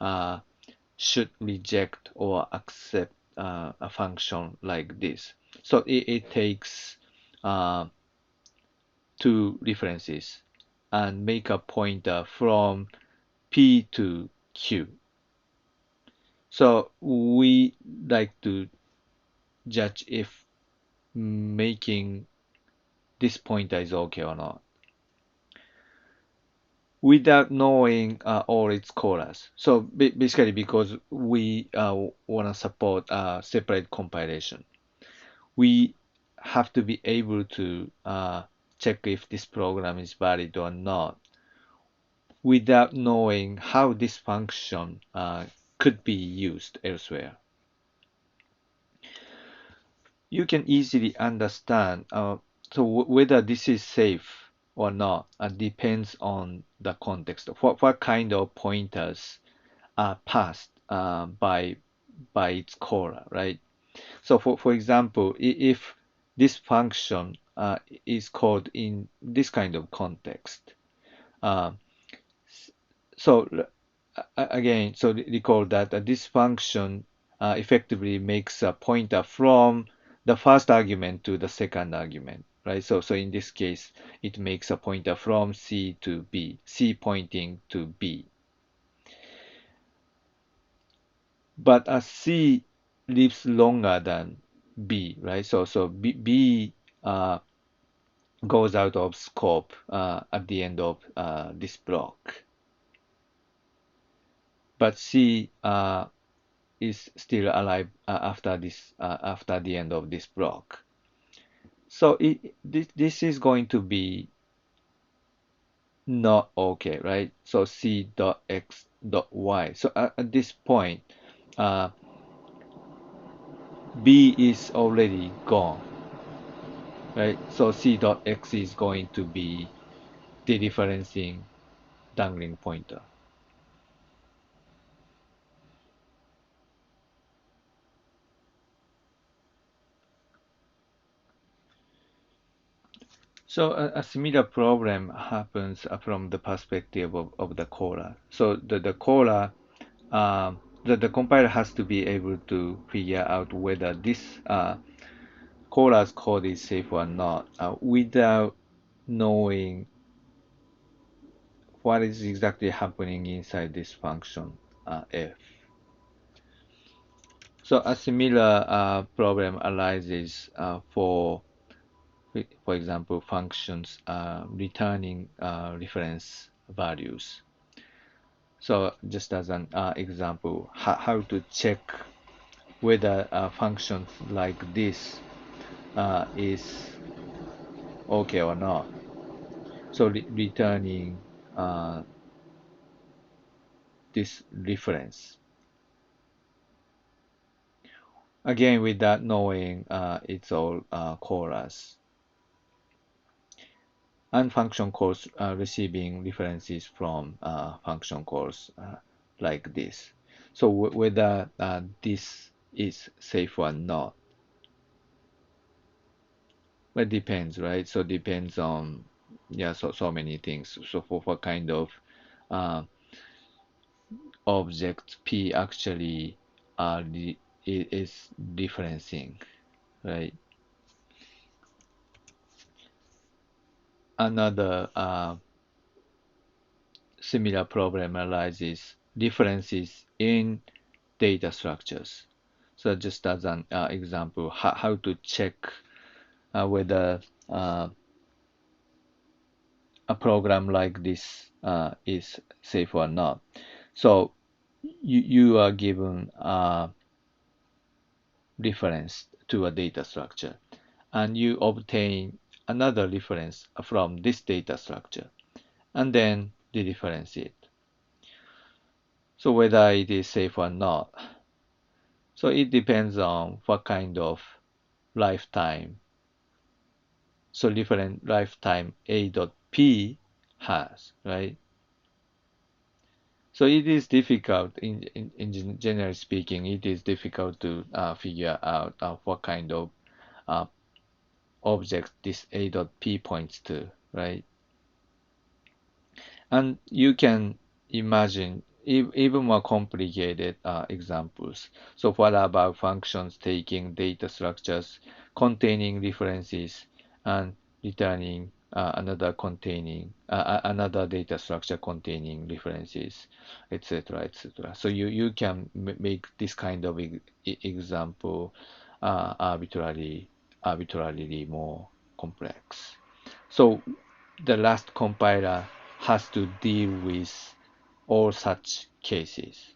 uh, should reject or accept a function like this. So it takes uh, two references and make a pointer from P to Q. So we like to judge if making this pointer is okay or not without knowing all its callers. So basically because we want to support separate compilation, we have to be able to check if this program is valid or not without knowing how this function could be used elsewhere. You can easily understand so whether this is safe or not depends on the context. What kind of pointers are passed by its caller, right? So for example, if this function is called in this kind of context, uh, so again, so recall that this function effectively makes a pointer from the first argument to the second argument, right? So in this case, it makes a pointer from C to B, C pointing to B. But C lives longer than B, right? So B goes out of scope at the end of this block. But C is still alive after the end of this block. So this is going to be not okay, right? So C dot X dot Y. So at this point, uh, B is already gone, right? So C dot X is going to be dereferencing dangling pointer. So a similar problem happens from the perspective of the caller. So the caller, the compiler has to be able to figure out whether this Cora's code is safe or not without knowing what is exactly happening inside this function f. So a similar problem arises for example, functions returning reference values. So just as an example, how to check whether a function like this is okay or not. So returning this reference. Again, without knowing, it's all chorus. And function calls receiving references from function calls like this. So whether this is safe or not, well, it depends, right? So depends on so many things. So for what kind of uh, object P actually is referencing, right? Another similar problem arises differences in data structures. So just as an example, how to check whether a program like this is safe or not. So you are given a reference to a data structure, and you obtain another reference from this data structure, and then dereference it. So whether it is safe or not. So it depends on what kind of lifetime. So different lifetime A dot P has, right? So it is difficult, in generally speaking, it is difficult to figure out what kind of uh, object this A dot P points to, right? And you can imagine even more complicated examples. So what about functions taking data structures containing references and returning another data structure containing references, etc., etc. So you can make this kind of example arbitrarily more complex. So the Rust compiler has to deal with all such cases.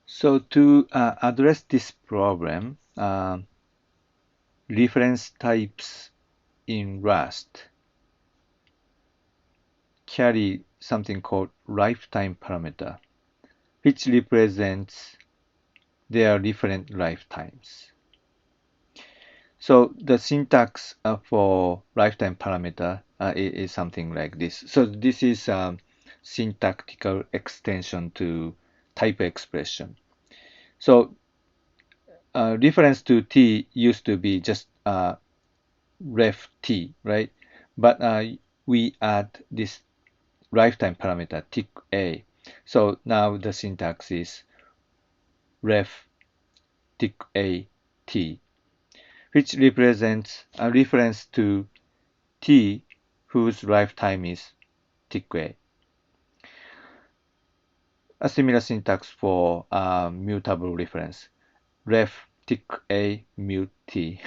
So to address this problem, reference types in Rust carry something called lifetime parameter, which represents their different lifetimes. So the syntax for lifetime parameter is something like this. So this is a syntactical extension to type expression. So reference to t used to be just ref t, right? But we add this lifetime parameter tick a. So now the syntax is ref tick a t, which represents a reference to t whose lifetime is tick a. A similar syntax for mutable reference, ref tick a mute t,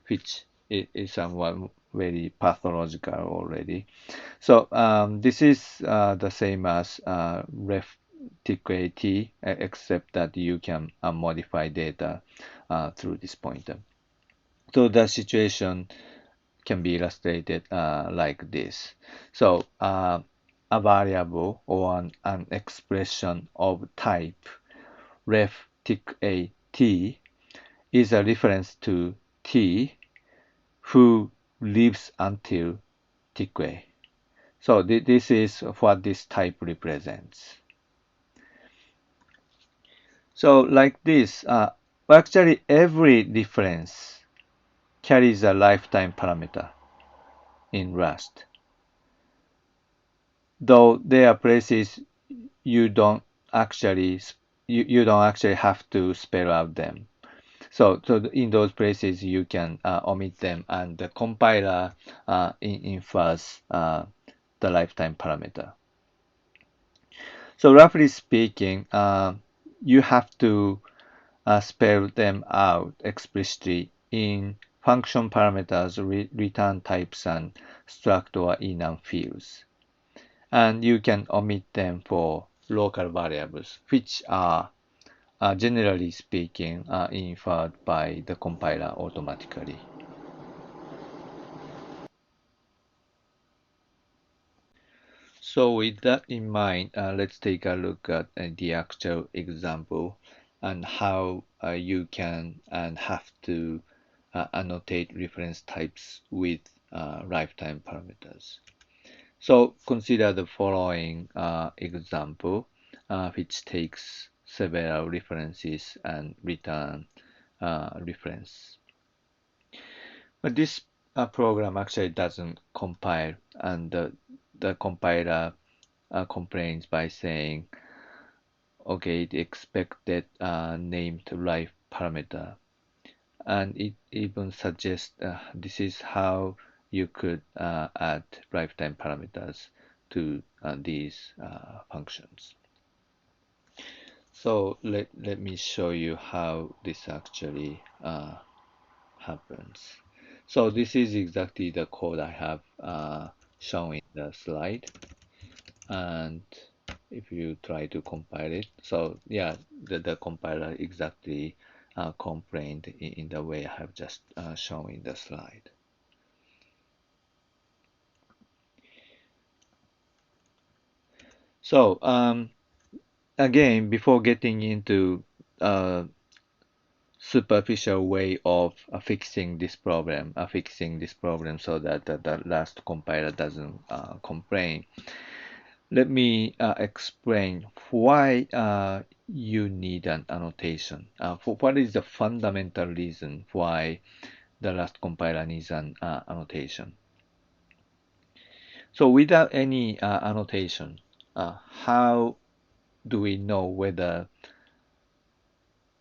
which is somewhat very pathological already. So this is the same as ref tick a t, except that you can modify data through this pointer. So the situation can be illustrated like this. So a variable or an expression of type ref tick a t is a reference to t who lives until tick a. So this is what this type represents. So like this, actually every reference carries a lifetime parameter in Rust. Though there are places you don't actually you don't actually have to spell out them. So in those places you can omit them, and the compiler infers the lifetime parameter. So roughly speaking, you have to spell them out explicitly in function parameters, return types, and struct or enum fields. And you can omit them for local variables, which are generally speaking inferred by the compiler automatically. So with that in mind, let's take a look at the actual example and how you can and have to annotate reference types with lifetime parameters. So consider the following example, which takes several references and return reference. But this program actually doesn't compile, and the compiler complains by saying, okay, the expected named life parameter, and it even suggests this is how you could add lifetime parameters to these functions. So let me show you how this actually happens. So this is exactly the code I have shown in the slide. And if you try to compile it, so yeah, the compiler exactly complained in the way I have just shown in the slide. So again, before getting into superficial way of fixing this problem so that the last compiler doesn't complain, let me explain why you need an annotation. For what is the fundamental reason why the last compiler needs an annotation? So without any annotation, how do we know whether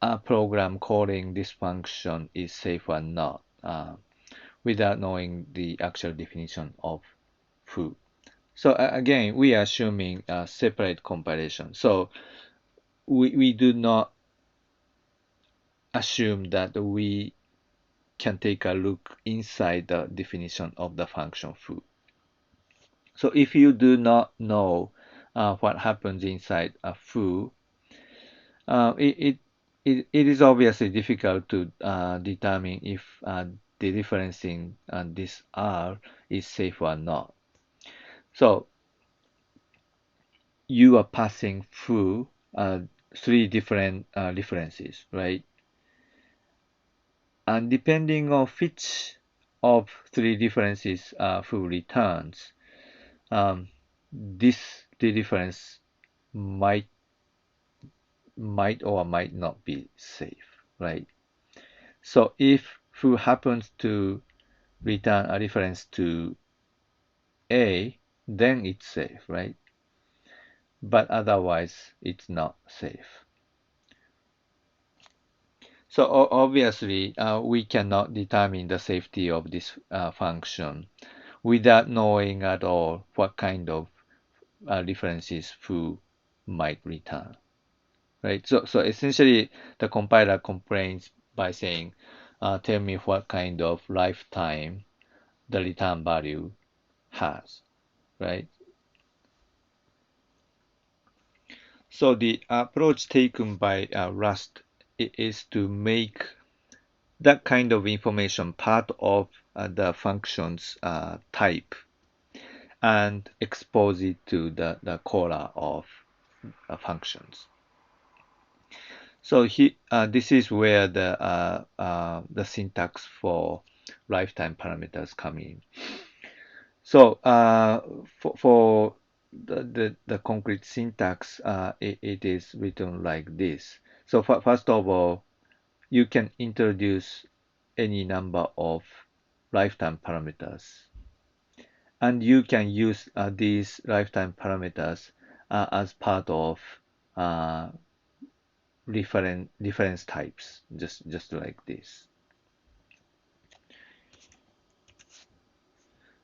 a program calling this function is safe or not without knowing the actual definition of foo? So again, we are assuming a separate compilation. So we do not assume that we can take a look inside the definition of the function foo. So if you do not know what happens inside a foo, uh, it, it, it is obviously difficult to determine if the referencing this R is safe or not. So you are passing through three different references, right? And depending on which of three differences foo returns, this the difference might or might not be safe, right? So if foo happens to return a reference to A, then it's safe, right? But otherwise, it's not safe. So obviously, we cannot determine the safety of this function without knowing at all what kind of references foo might return, right? So essentially, the compiler complains by saying, tell me what kind of lifetime the return value has, right? So the approach taken by Rust is to make that kind of information part of the function's type and expose it to the caller of functions. So this is where the syntax for lifetime parameters come in. So for the concrete syntax, it is written like this. So first of all, you can introduce any number of lifetime parameters, and you can use these lifetime parameters as part of uh, difference types, just like this.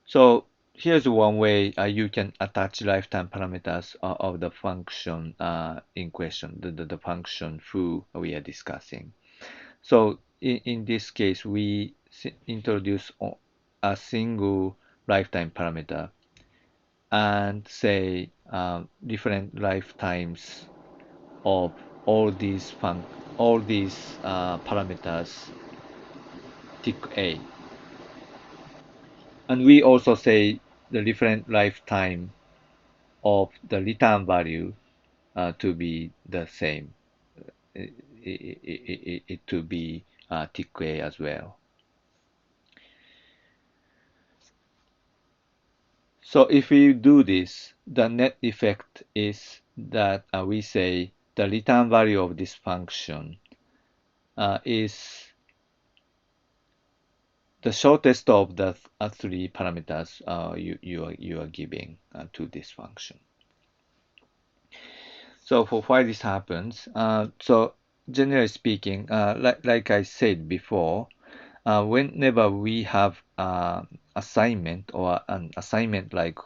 So here's one way you can attach lifetime parameters of the function in question, the function foo we are discussing. So in this case, we introduce a single lifetime parameter and say different lifetimes of all these parameters tick A. And we also say the different lifetime of the return value to be the same, it to be tick A as well. So if we do this, the net effect is that we say the return value of this function is the shortest of the three parameters you are giving to this function. So for why this happens, so generally speaking, like I said before, whenever we have assignment or an assignment like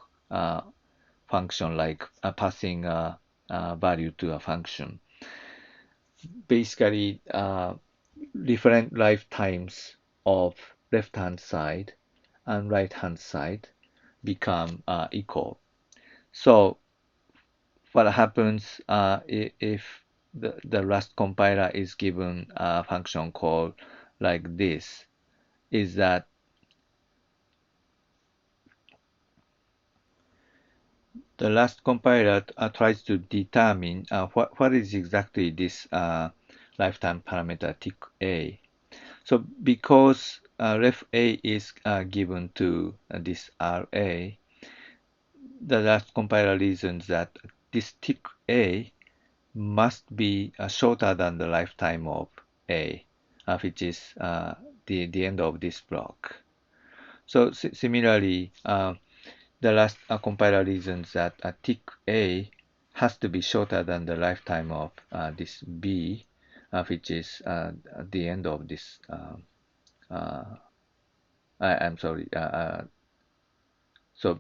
function like passing a value to a function, basically different lifetimes of left hand side and right hand side become equal. So what happens if the Rust compiler is given a function called like this is that the Rust compiler tries to determine what is exactly this lifetime parameter tick A. So because ref A is given to this RA, the Rust compiler reasons that this tick A must be shorter than the lifetime of A, which is the end of this block. So similarly, the last compiler reasons that tick A has to be shorter than the lifetime of this B, which is the end of this. I'm sorry. So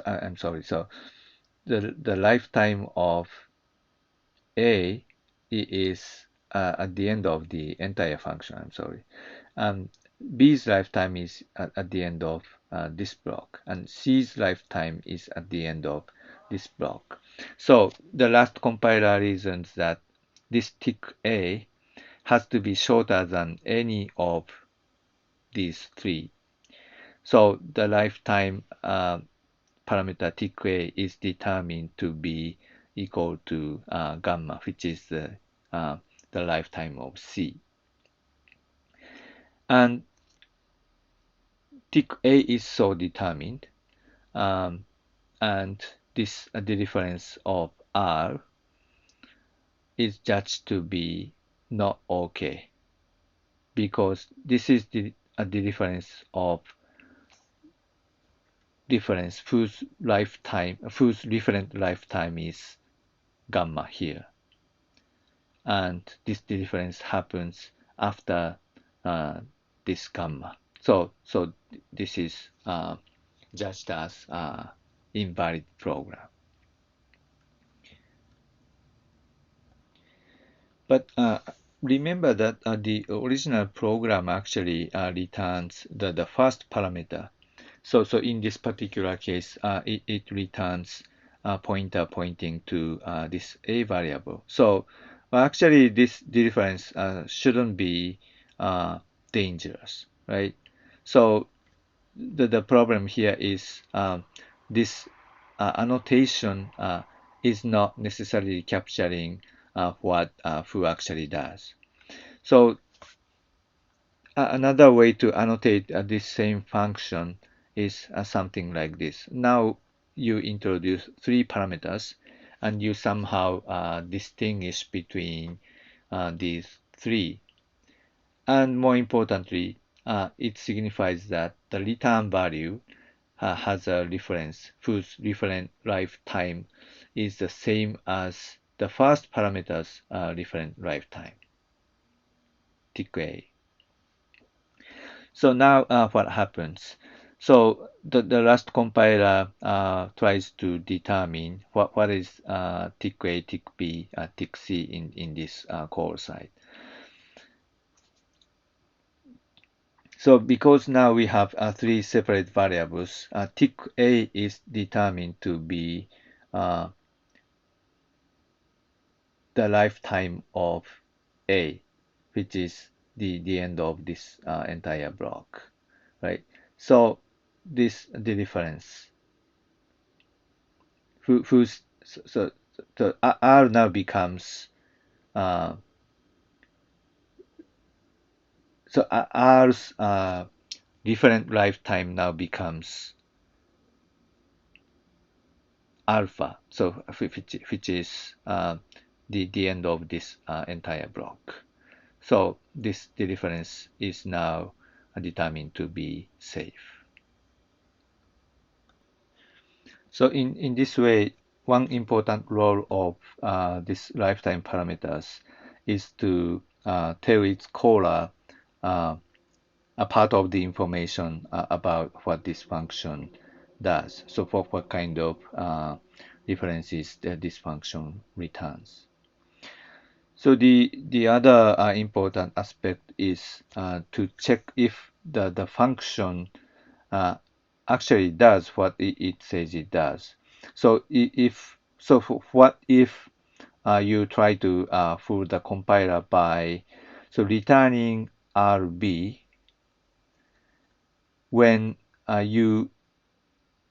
I'm sorry. So the lifetime of A is at the end of the entire function. I'm sorry. And B's lifetime is at the end of this block, and C's lifetime is at the end of this block. So the last compiler reasons that this tick A has to be shorter than any of these three. So the lifetime parameter tick A is determined to be equal to gamma, which is the lifetime of C. And tick A is so determined, and this the difference of R is judged to be not okay, because this is the difference of difference whose different lifetime is gamma here, and this difference happens after this gamma. So this is judged as invalid program. But remember that the original program actually returns the first parameter. So in this particular case, it returns a pointer pointing to this A variable. So actually this difference shouldn't be dangerous, right? So the problem here is this annotation is not necessarily capturing what foo actually does. So another way to annotate this same function is something like this. Now you introduce three parameters and you somehow distinguish between these three. And more importantly, it signifies that the return value has a reference whose reference lifetime is the same as the first parameters reference lifetime, tick A. So now what happens? So the last compiler tries to determine what is tick A, tick B, tick C in this call site. So because now we have three separate variables, tick A is determined to be the lifetime of A, which is the end of this entire block, right? So this the difference. So R now becomes so R's different lifetime now becomes alpha, so which is the end of this entire block. So the difference is now determined to be safe. So in this way, one important role of this lifetime parameters is to tell its caller a part of the information about what this function does. So for what kind of differences that this function returns. So the other important aspect is to check if the function actually does what it says it does. So what if you try to fool the compiler by returning RB when you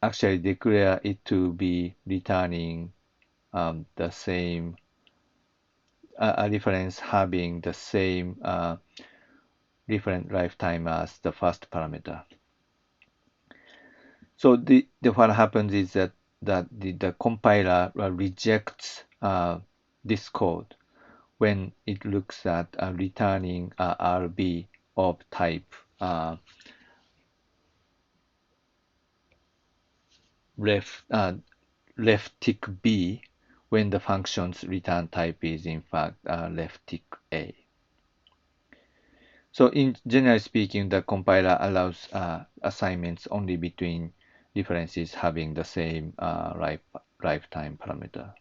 actually declare it to be returning the same a reference having the same different lifetime as the first parameter. So what happens is that the compiler rejects this code when it looks at returning RB of type left tick B when the function's return type is in fact left tick A. So in generally speaking, the compiler allows assignments only between differences having the same lifetime parameter.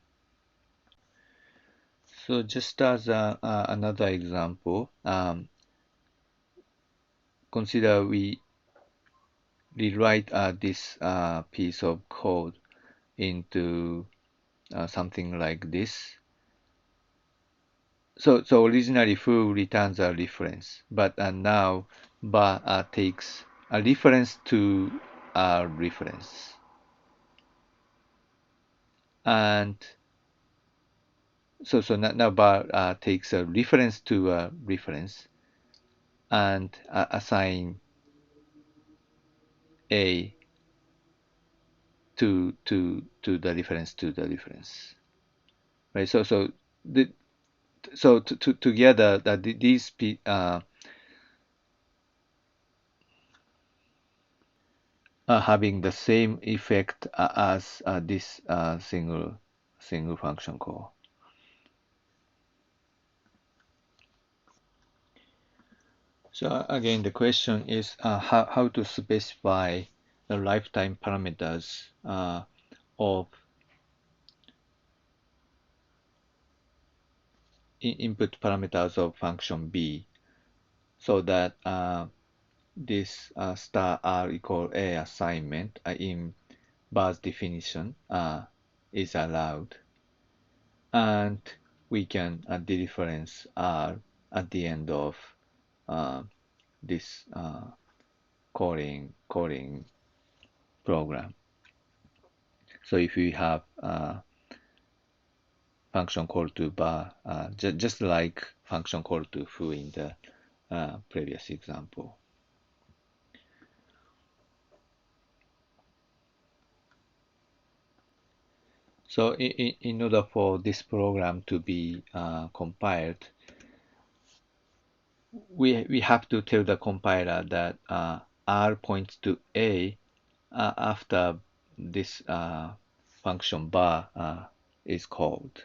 So just as another example, consider we rewrite this piece of code into something like this. So originally foo returns a reference, but now bar takes a reference to a reference. And so now bar takes a reference to a reference and assign A to the reference to the reference. Right. So together that these having the same effect as this single function call. So again, the question is how to specify the lifetime parameters of input parameters of function B, so that this star R equal A assignment in bar's definition is allowed, and we can dereference R at the end of this calling program. So if we have function call to bar, just like function call to foo in the previous example. So in order for this program to be compiled, we have to tell the compiler that R points to A after this function bar is called.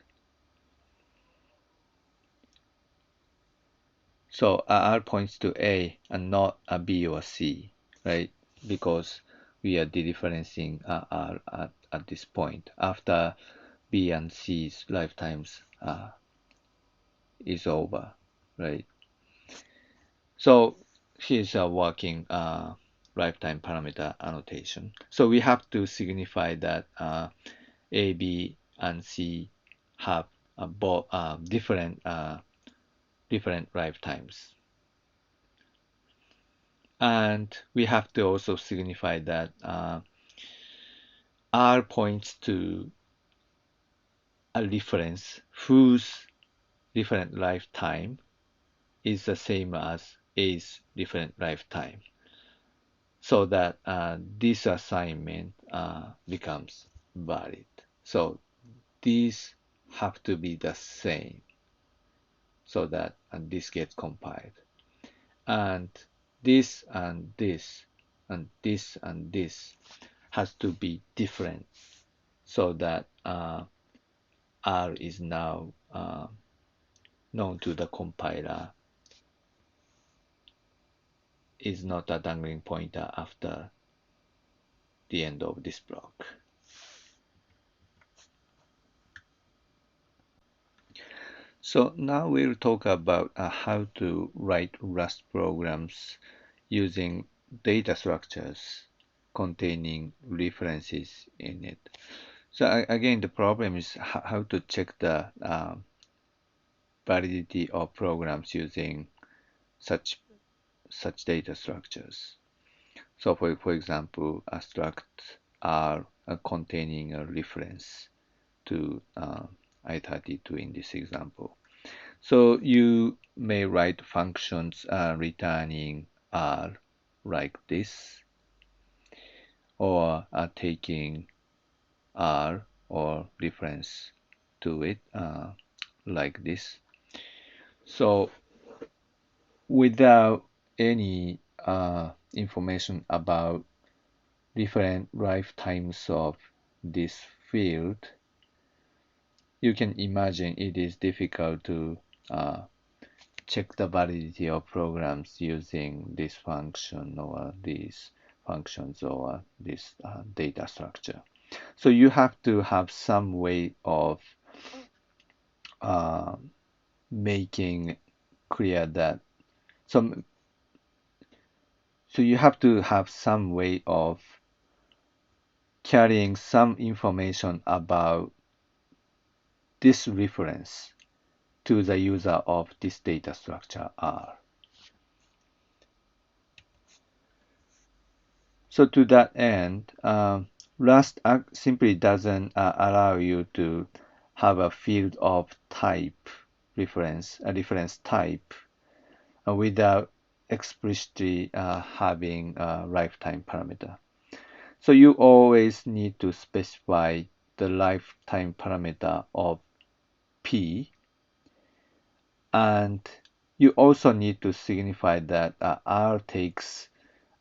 So R points to A and not a B or C, right? Because we are dereferencing R at this point after B and C's lifetimes is over, right? So here's a working lifetime parameter annotation. So we have to signify that A, B, and C have both different lifetimes. And we have to also signify that R points to a reference whose different lifetime is the same as A's different lifetime, so that this assignment becomes valid. So these have to be the same so that this gets compiled. And this and this and this and this has to be different so that R is now known to the compiler is not a dangling pointer after the end of this block. So now we'll talk about how to write Rust programs using data structures containing references in it. So again, the problem is how to check the validity of programs using such data structures. So for example, a struct are containing a reference to I32 in this example. So you may write functions returning R like this, or taking R or reference to it like this. So without any information about different lifetimes of this field, you can imagine it is difficult to check the validity of programs using this function or these functions or this data structure. So you have to have some way of uh, making clear that some so you have to have some way of carrying some information about this reference to the user of this data structure R. So to that end, Rust simply doesn't allow you to have a field of type reference, a reference type, without explicitly having a lifetime parameter. So you always need to specify the lifetime parameter of P, and you also need to signify that R takes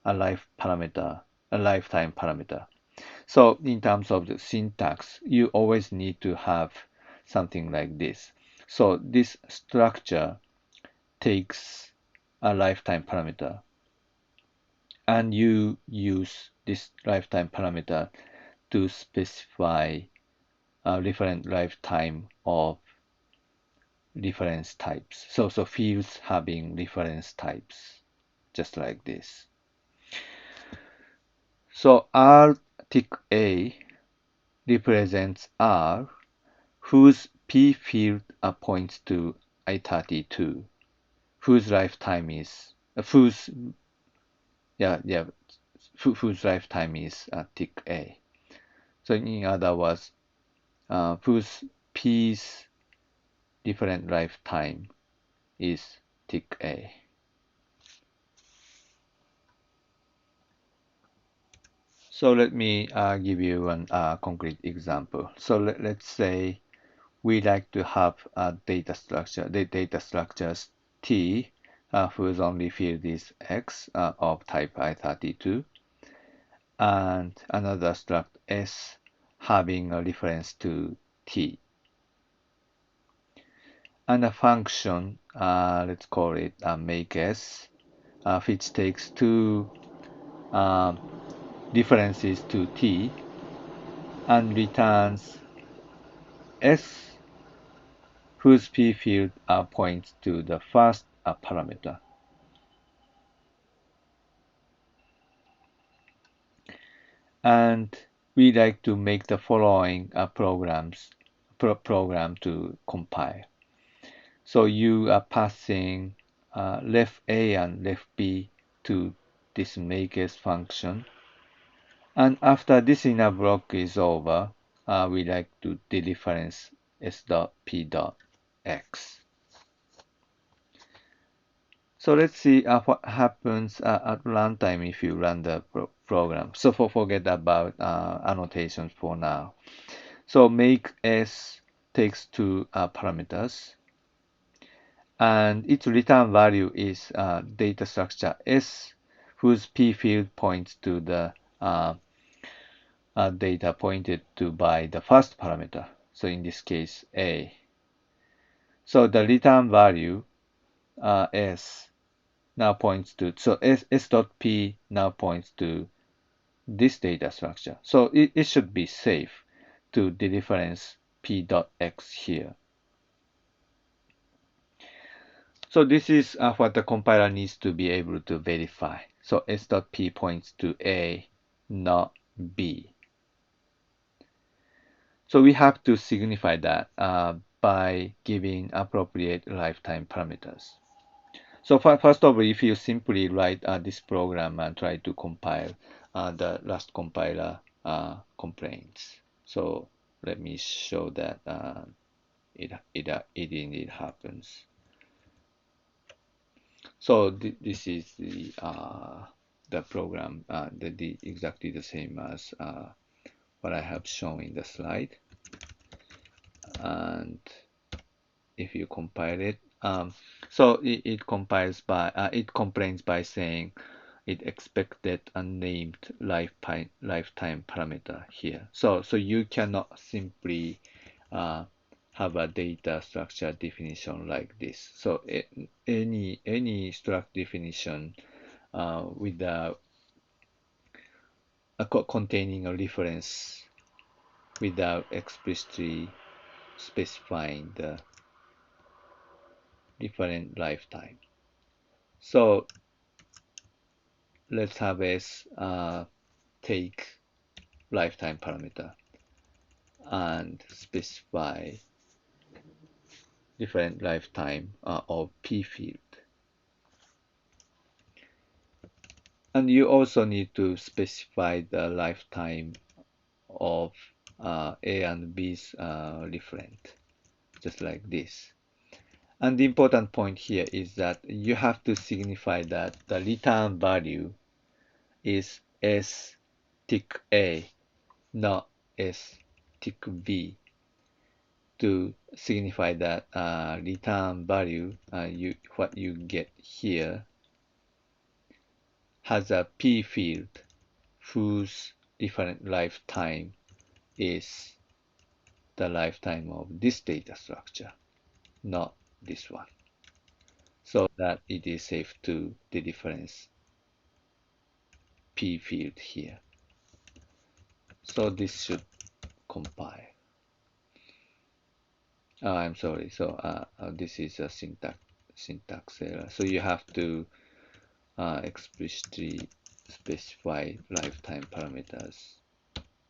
a lifetime parameter. So in terms of the syntax, you always need to have something like this. So this structure takes a lifetime parameter, and you use this lifetime parameter to specify a different lifetime of reference types. So fields having reference types, just like this. So R tick A represents R whose P field points to I32, whose lifetime is whose lifetime is tick A. So in other words, whose P's different lifetime is tick A. So let me give you a concrete example. So let's say we like to have a data structure, the data structures T, whose only field is X of type I32, and another struct S having a reference to T. and a function, let's call it make s, which takes two um, differences to t and returns s whose p field points to the first parameter. And we like to make the following program to compile. So you are passing left a and left b to this makeS function. And after this inner block is over, we like to dereference s dot p dot x. So let's see what happens at runtime if you run the program. So forget about annotations for now. So make s takes two parameters, and its return value is data structure s, whose p field points to the data pointed to by the first parameter. So in this case, a. So the return value s now points to, so s dot p now points to this data structure. So it should be safe to dereference p dot x here. So this is what the compiler needs to be able to verify. So s dot p points to a, not b. So we have to signify that by giving appropriate lifetime parameters. So first of all, if you simply write this program and try to compile, the Rust compiler complains. So let me show that it indeed happens. So this is the program, exactly the same as what I have shown in the slide. And if you compile it, so it compiles by it complains by saying it expected a named lifetime parameter here. So you cannot simply have a data structure definition like this. So any struct definition without containing a reference without explicitly specifying the different lifetime. So let's have us take lifetime parameter and specify different lifetime of p field. And you also need to specify the lifetime of A and B's referent, just like this. And the important point here is that you have to signify that the return value is S tick A, not S tick B, to signify that return value, what you get here, has a p field whose different lifetime is the lifetime of this data structure, not this one, so that it is safe to dereference p field here. So this should compile. I'm sorry. So this is a syntax error. So you have to explicitly specify lifetime parameters.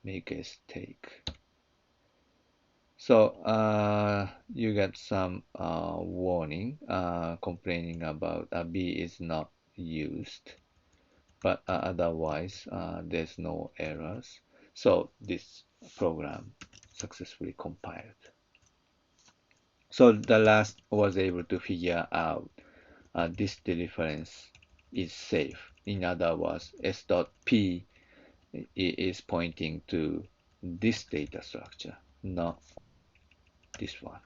Make a take. So you get some warning complaining about B is not used, but otherwise there's no errors. So this program successfully compiled. So the last was able to figure out this dereference is safe. In other words, s.p is pointing to this data structure, not this one.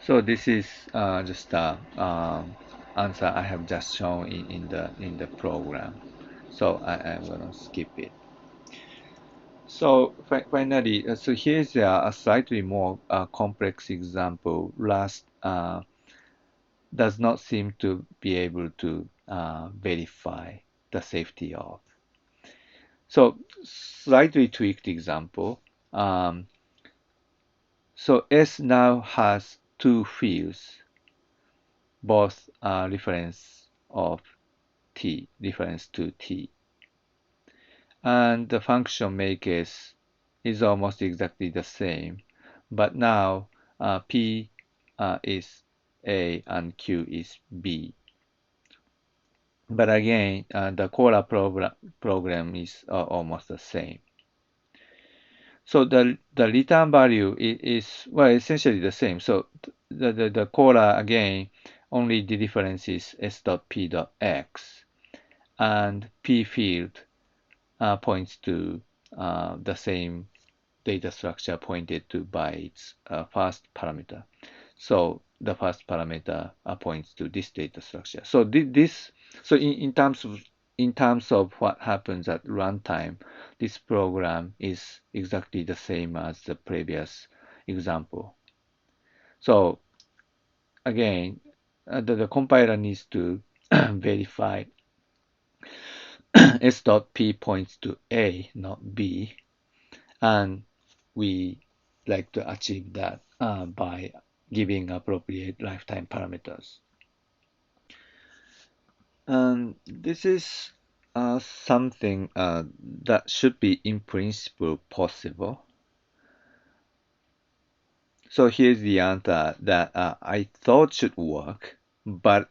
So this is just the answer I have just shown in the program. So I'm gonna skip it. So finally, so here's a slightly more complex example. Rust does not seem to be able to verify the safety of. So slightly tweaked example. Um, so S now has two fields, both reference of T, reference to T. And the function make S is almost exactly the same, but now P is A and Q is B. But again, the Cora program is almost the same. So the return value is well essentially the same. So the Cora again only the difference is s.p.x and p field points to the same data structure pointed to by its first parameter. So the first parameter points to this data structure. So so in terms of what happens at runtime, this program is exactly the same as the previous example. So again, the compiler needs to verify s.p points to A, not B, and we like to achieve that by giving appropriate lifetime parameters. And this is something that should be in principle possible. So here's the answer that I thought should work, but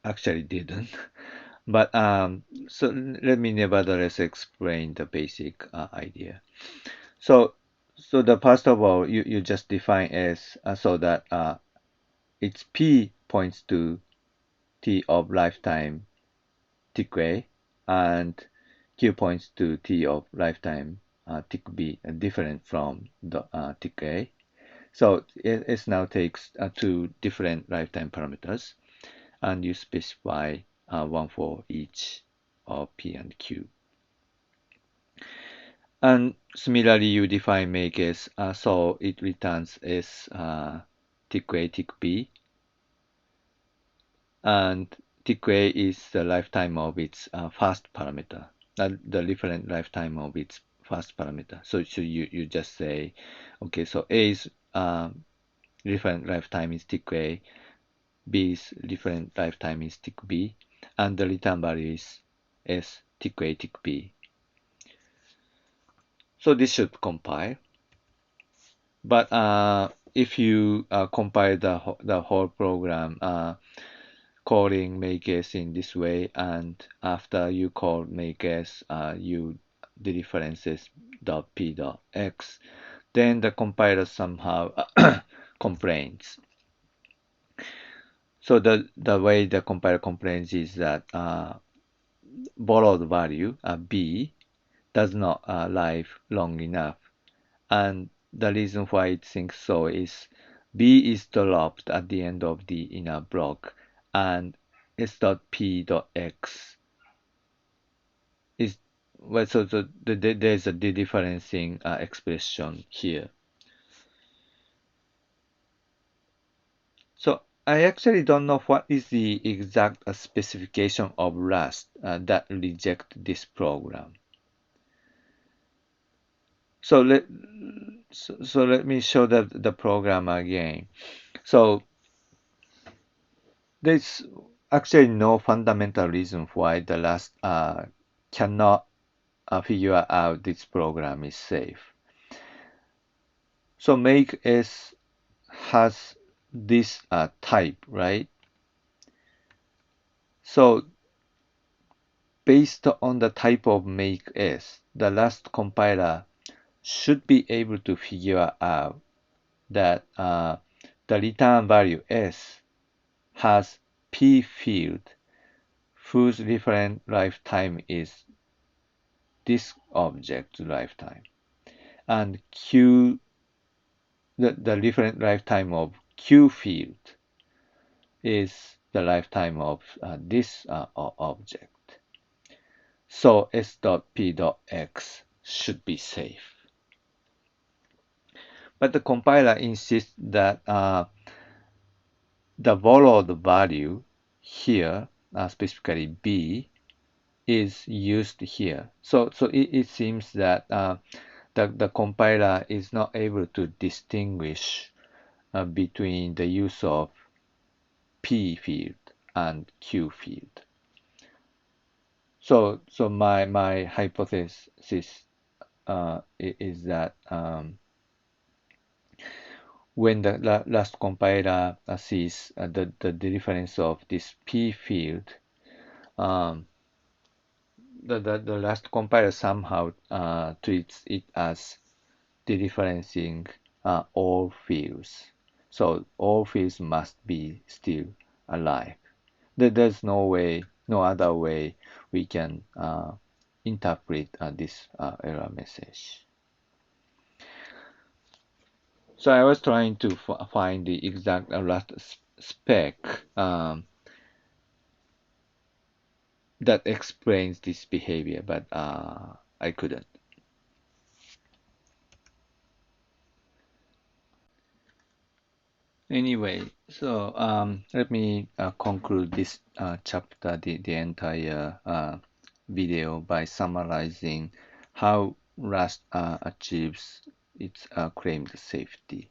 actually didn't. But so let me nevertheless explain the basic idea. So the first of all, you just define S so that its P points to T of lifetime tick A and Q points to T of lifetime tick B, different from the tick A. So it now takes two different lifetime parameters, and you specify one for each of P and Q. And similarly, you define make S, so it returns S tick A, tick B, and tick A is the lifetime of its first parameter, the reference lifetime of its first parameter. So you just say, okay, so A's reference lifetime is tick A, B's reference lifetime is tick B, and the return value is S tick A, tick B. So this should compile. But if you compile the whole program, calling makeS in this way, and after you call makeS, you dereferences .p.x, then the compiler somehow complains. So the way the compiler complains is that borrowed value b does not live long enough, and the reason why it thinks so is b is dropped at the end of the inner block, and s.p.x is well, so there's a dereferencing expression here. So I actually don't know what is the exact specification of Rust that reject this program. So let me show the program again. So there's actually no fundamental reason why the Rust cannot figure out this program is safe. So make S has this type, right? So based on the type of make S, the Rust compiler should be able to figure out that the return value S has P field whose reference lifetime is this object's lifetime, and Q the reference lifetime of Q field is the lifetime of this object. So s.p.x should be safe. But the compiler insists that the borrowed value here, specifically b, is used here. So it seems that the compiler is not able to distinguish between the use of p field and q field. So my hypothesis is that when the last compiler sees the difference of this p field, um, the last compiler somehow treats it as dereferencing all fields. So all fields must be still alive. There's no other way we can interpret this error message. So I was trying to find the exact Rust spec that explains this behavior, but I couldn't. Anyway, so let me conclude this chapter, the entire video, by summarizing how Rust achieves its claimed safety.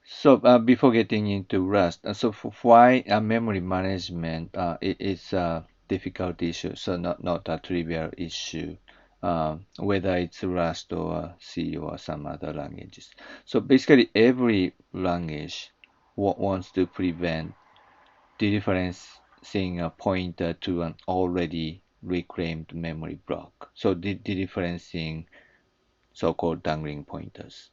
So before getting into Rust, so why memory management is a difficult issue, so not a trivial issue, whether it's Rust or C or some other languages. So basically, every language wants to prevent dereferencing a pointer to an already reclaimed memory block. So dereferencing so-called dangling pointers.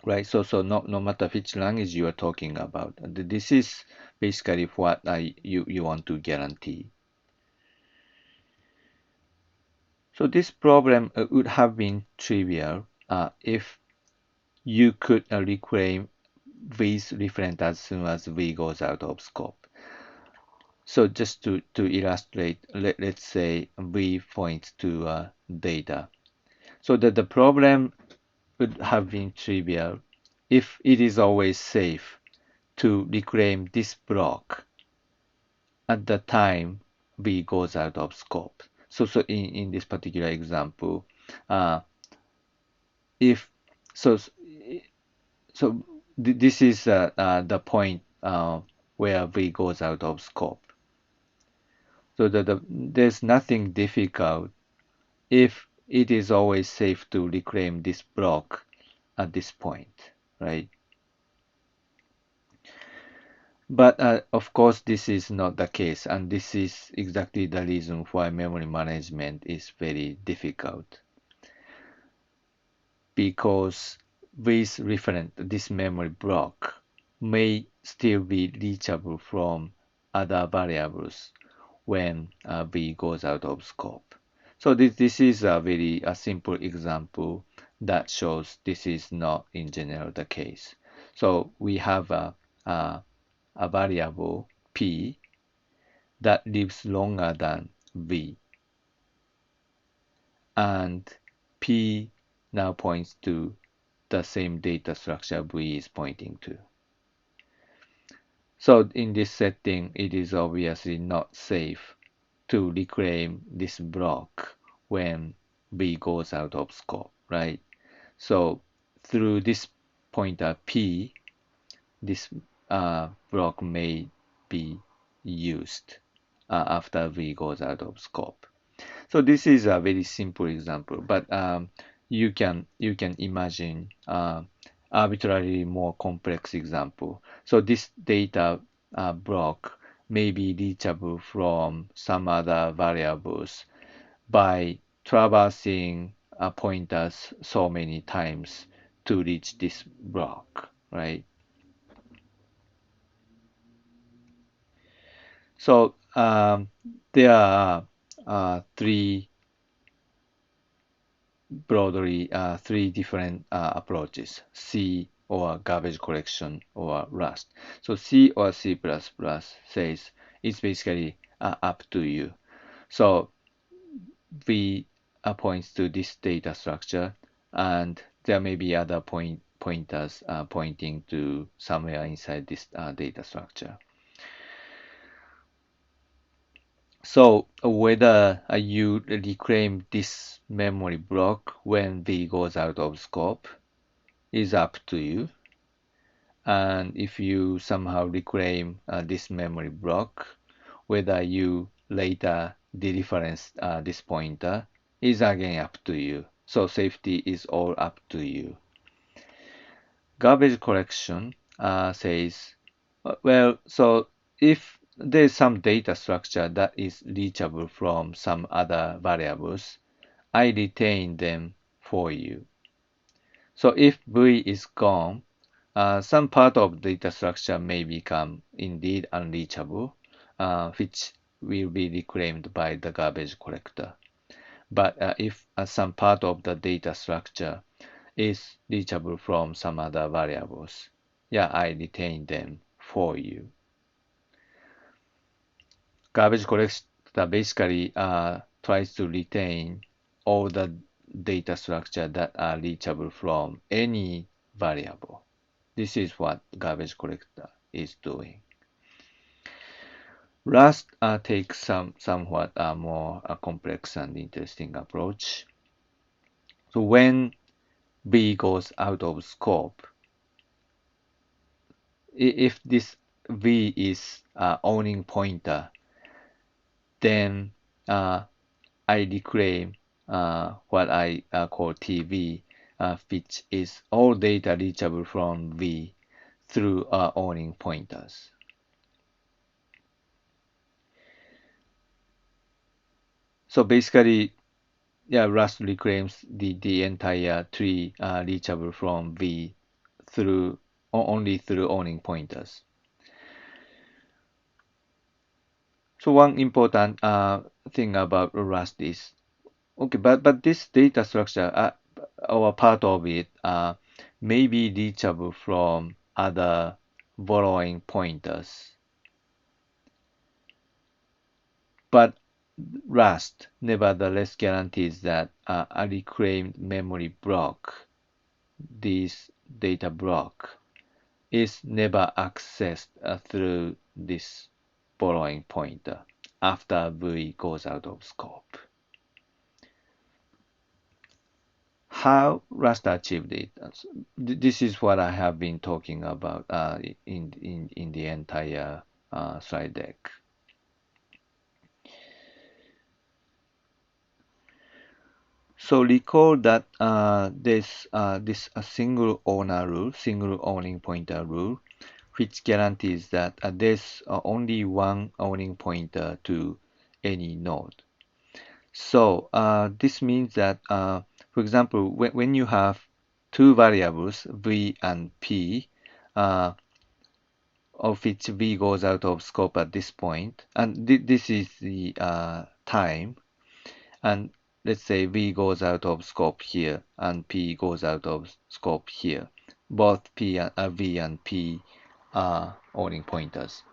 Right, so no matter which language you are talking about, this is basically what you want to guarantee. So this problem would have been trivial if you could reclaim V's referent as soon as V goes out of scope. So just to illustrate, let's say V points to data. So that the problem would have been trivial if it is always safe to reclaim this block at the time V goes out of scope. So in this particular example, if so so this is the point where V goes out of scope. So there's nothing difficult if it is always safe to reclaim this block at this point, right? But of course, this is not the case, and this is exactly the reason why memory management is very difficult. Because with referent, this memory block may still be reachable from other variables when V goes out of scope. So this is a very simple example that shows this is not in general the case. So we have a variable P that lives longer than V, and P now points to the same data structure V is pointing to. So in this setting, it is obviously not safe to reclaim this block when V goes out of scope, right? So through this pointer P, this block may be used after V goes out of scope. So this is a very simple example, but you can imagine arbitrarily more complex example. So this data block may be reachable from some other variables by traversing pointers so many times to reach this block, right? So there are three different approaches: C or garbage collection or Rust. So C or C++ says it's basically up to you. So V points to this data structure, and there may be other pointers pointing to somewhere inside this data structure. So whether you reclaim this memory block when V goes out of scope is up to you. And if you somehow reclaim this memory block, whether you later dereference this pointer is again up to you. So safety is all up to you. Garbage collection says, well, so if there's some data structure that is reachable from some other variables, I retain them for you. So if V is gone, some part of data structure may become indeed unreachable, which will be reclaimed by the garbage collector. But if some part of the data structure is reachable from some other variables, yeah, I retain them for you. Garbage collector basically tries to retain all the data structure that are reachable from any variable. This is what garbage collector is doing. Rust takes somewhat more complex and interesting approach. So when V goes out of scope, if this V is owning pointer, then I reclaim what I call TV, which is all data reachable from V through owning pointers. So basically, yeah, Rust reclaims the entire tree reachable from V through only through owning pointers. So one important thing about Rust is okay, but this data structure or part of it may be reachable from other borrowing pointers. But Rust nevertheless guarantees that a reclaimed memory block, this data block, is never accessed through this borrowing pointer after V goes out of scope. How Rust achieved it? This is what I have been talking about in the entire slide deck. So recall that there's this a single owner rule, single owning pointer rule, which guarantees that there's only one owning pointer to any node. So this means that, for example, when you have two variables, V and P, of which V goes out of scope at this point, and this is the time, and let's say V goes out of scope here, and P goes out of scope here. Both V and P are owning pointers.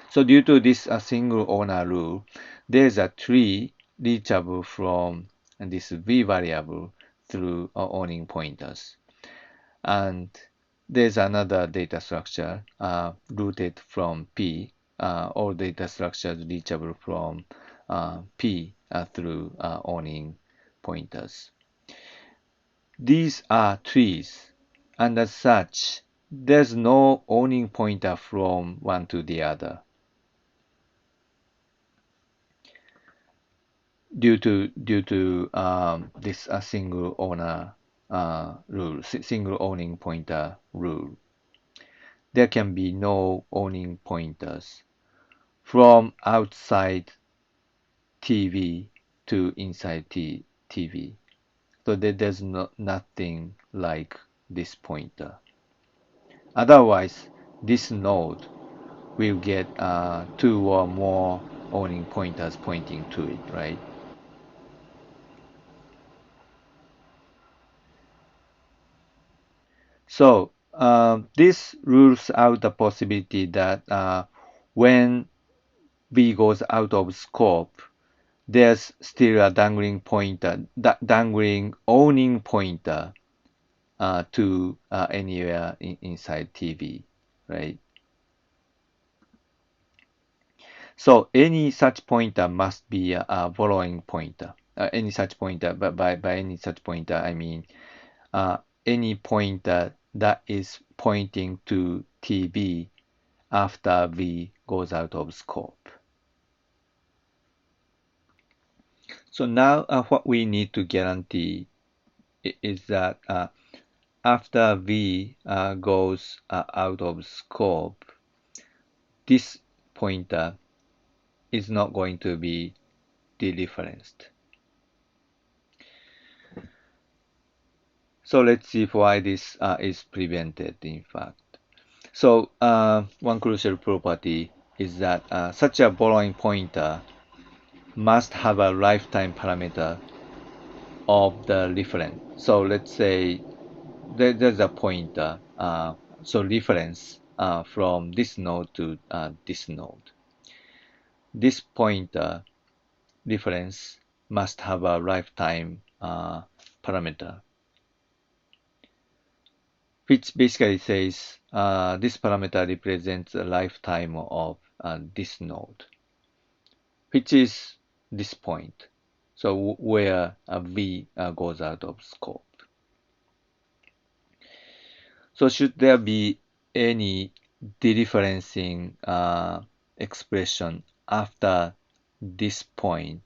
So due to this single owner rule, there's a tree reachable from this V variable through owning pointers. And there's another data structure rooted from P, all data structures reachable from P through owning pointers. These are trees, and as such, there's no owning pointer from one to the other. Due to this single owner rule, single owning pointer rule, there can be no owning pointers from outside TV to inside TV. So there's nothing like this pointer. Otherwise, this node will get two or more owning pointers pointing to it, right? So this rules out the possibility that when V goes out of scope, there's still a dangling pointer, dangling owning pointer to anywhere inside TV, right? So any such pointer must be a following pointer. Any such pointer, but by any such pointer, I mean any pointer that is pointing to TV after V goes out of scope. So now what we need to guarantee is that after V goes out of scope, this pointer is not going to be dereferenced. So let's see why this is prevented, in fact. So one crucial property is that such a borrowing pointer must have a lifetime parameter of the reference. So let's say there's a pointer, so reference from this node to this node. This pointer reference must have a lifetime parameter, which basically says this parameter represents a lifetime of this node, which is this point. So where V goes out of scope. So should there be any dereferencing expression after this point,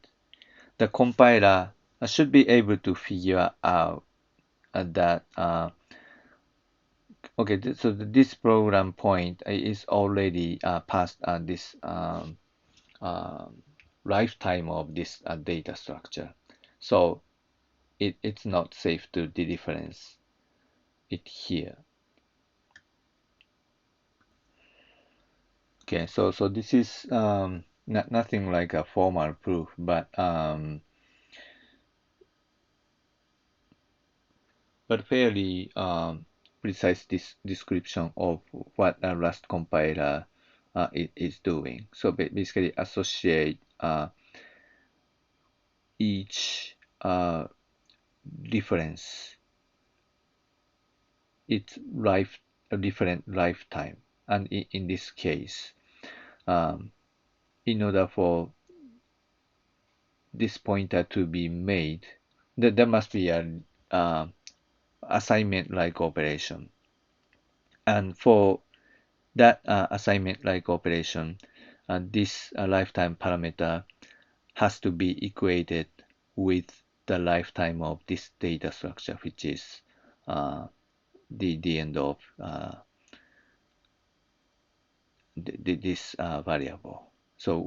the compiler should be able to figure out that okay, so this program point is already past this uh, lifetime of this data structure. So it's not safe to dereference it here. Okay, so this is nothing like a formal proof, but fairly precise description of what a Rust compiler is doing. So basically associate each difference, its a different lifetime, and in this case, um, in order for this pointer to be made, there must be a assignment-like operation. And for that assignment-like operation, this lifetime parameter has to be equated with the lifetime of this data structure, which is the end of this variable. So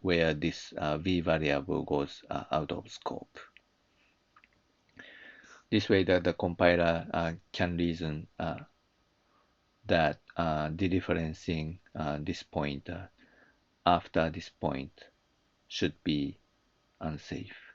where this v variable goes out of scope. This way that the compiler can reason that dereferencing this pointer after this point should be unsafe.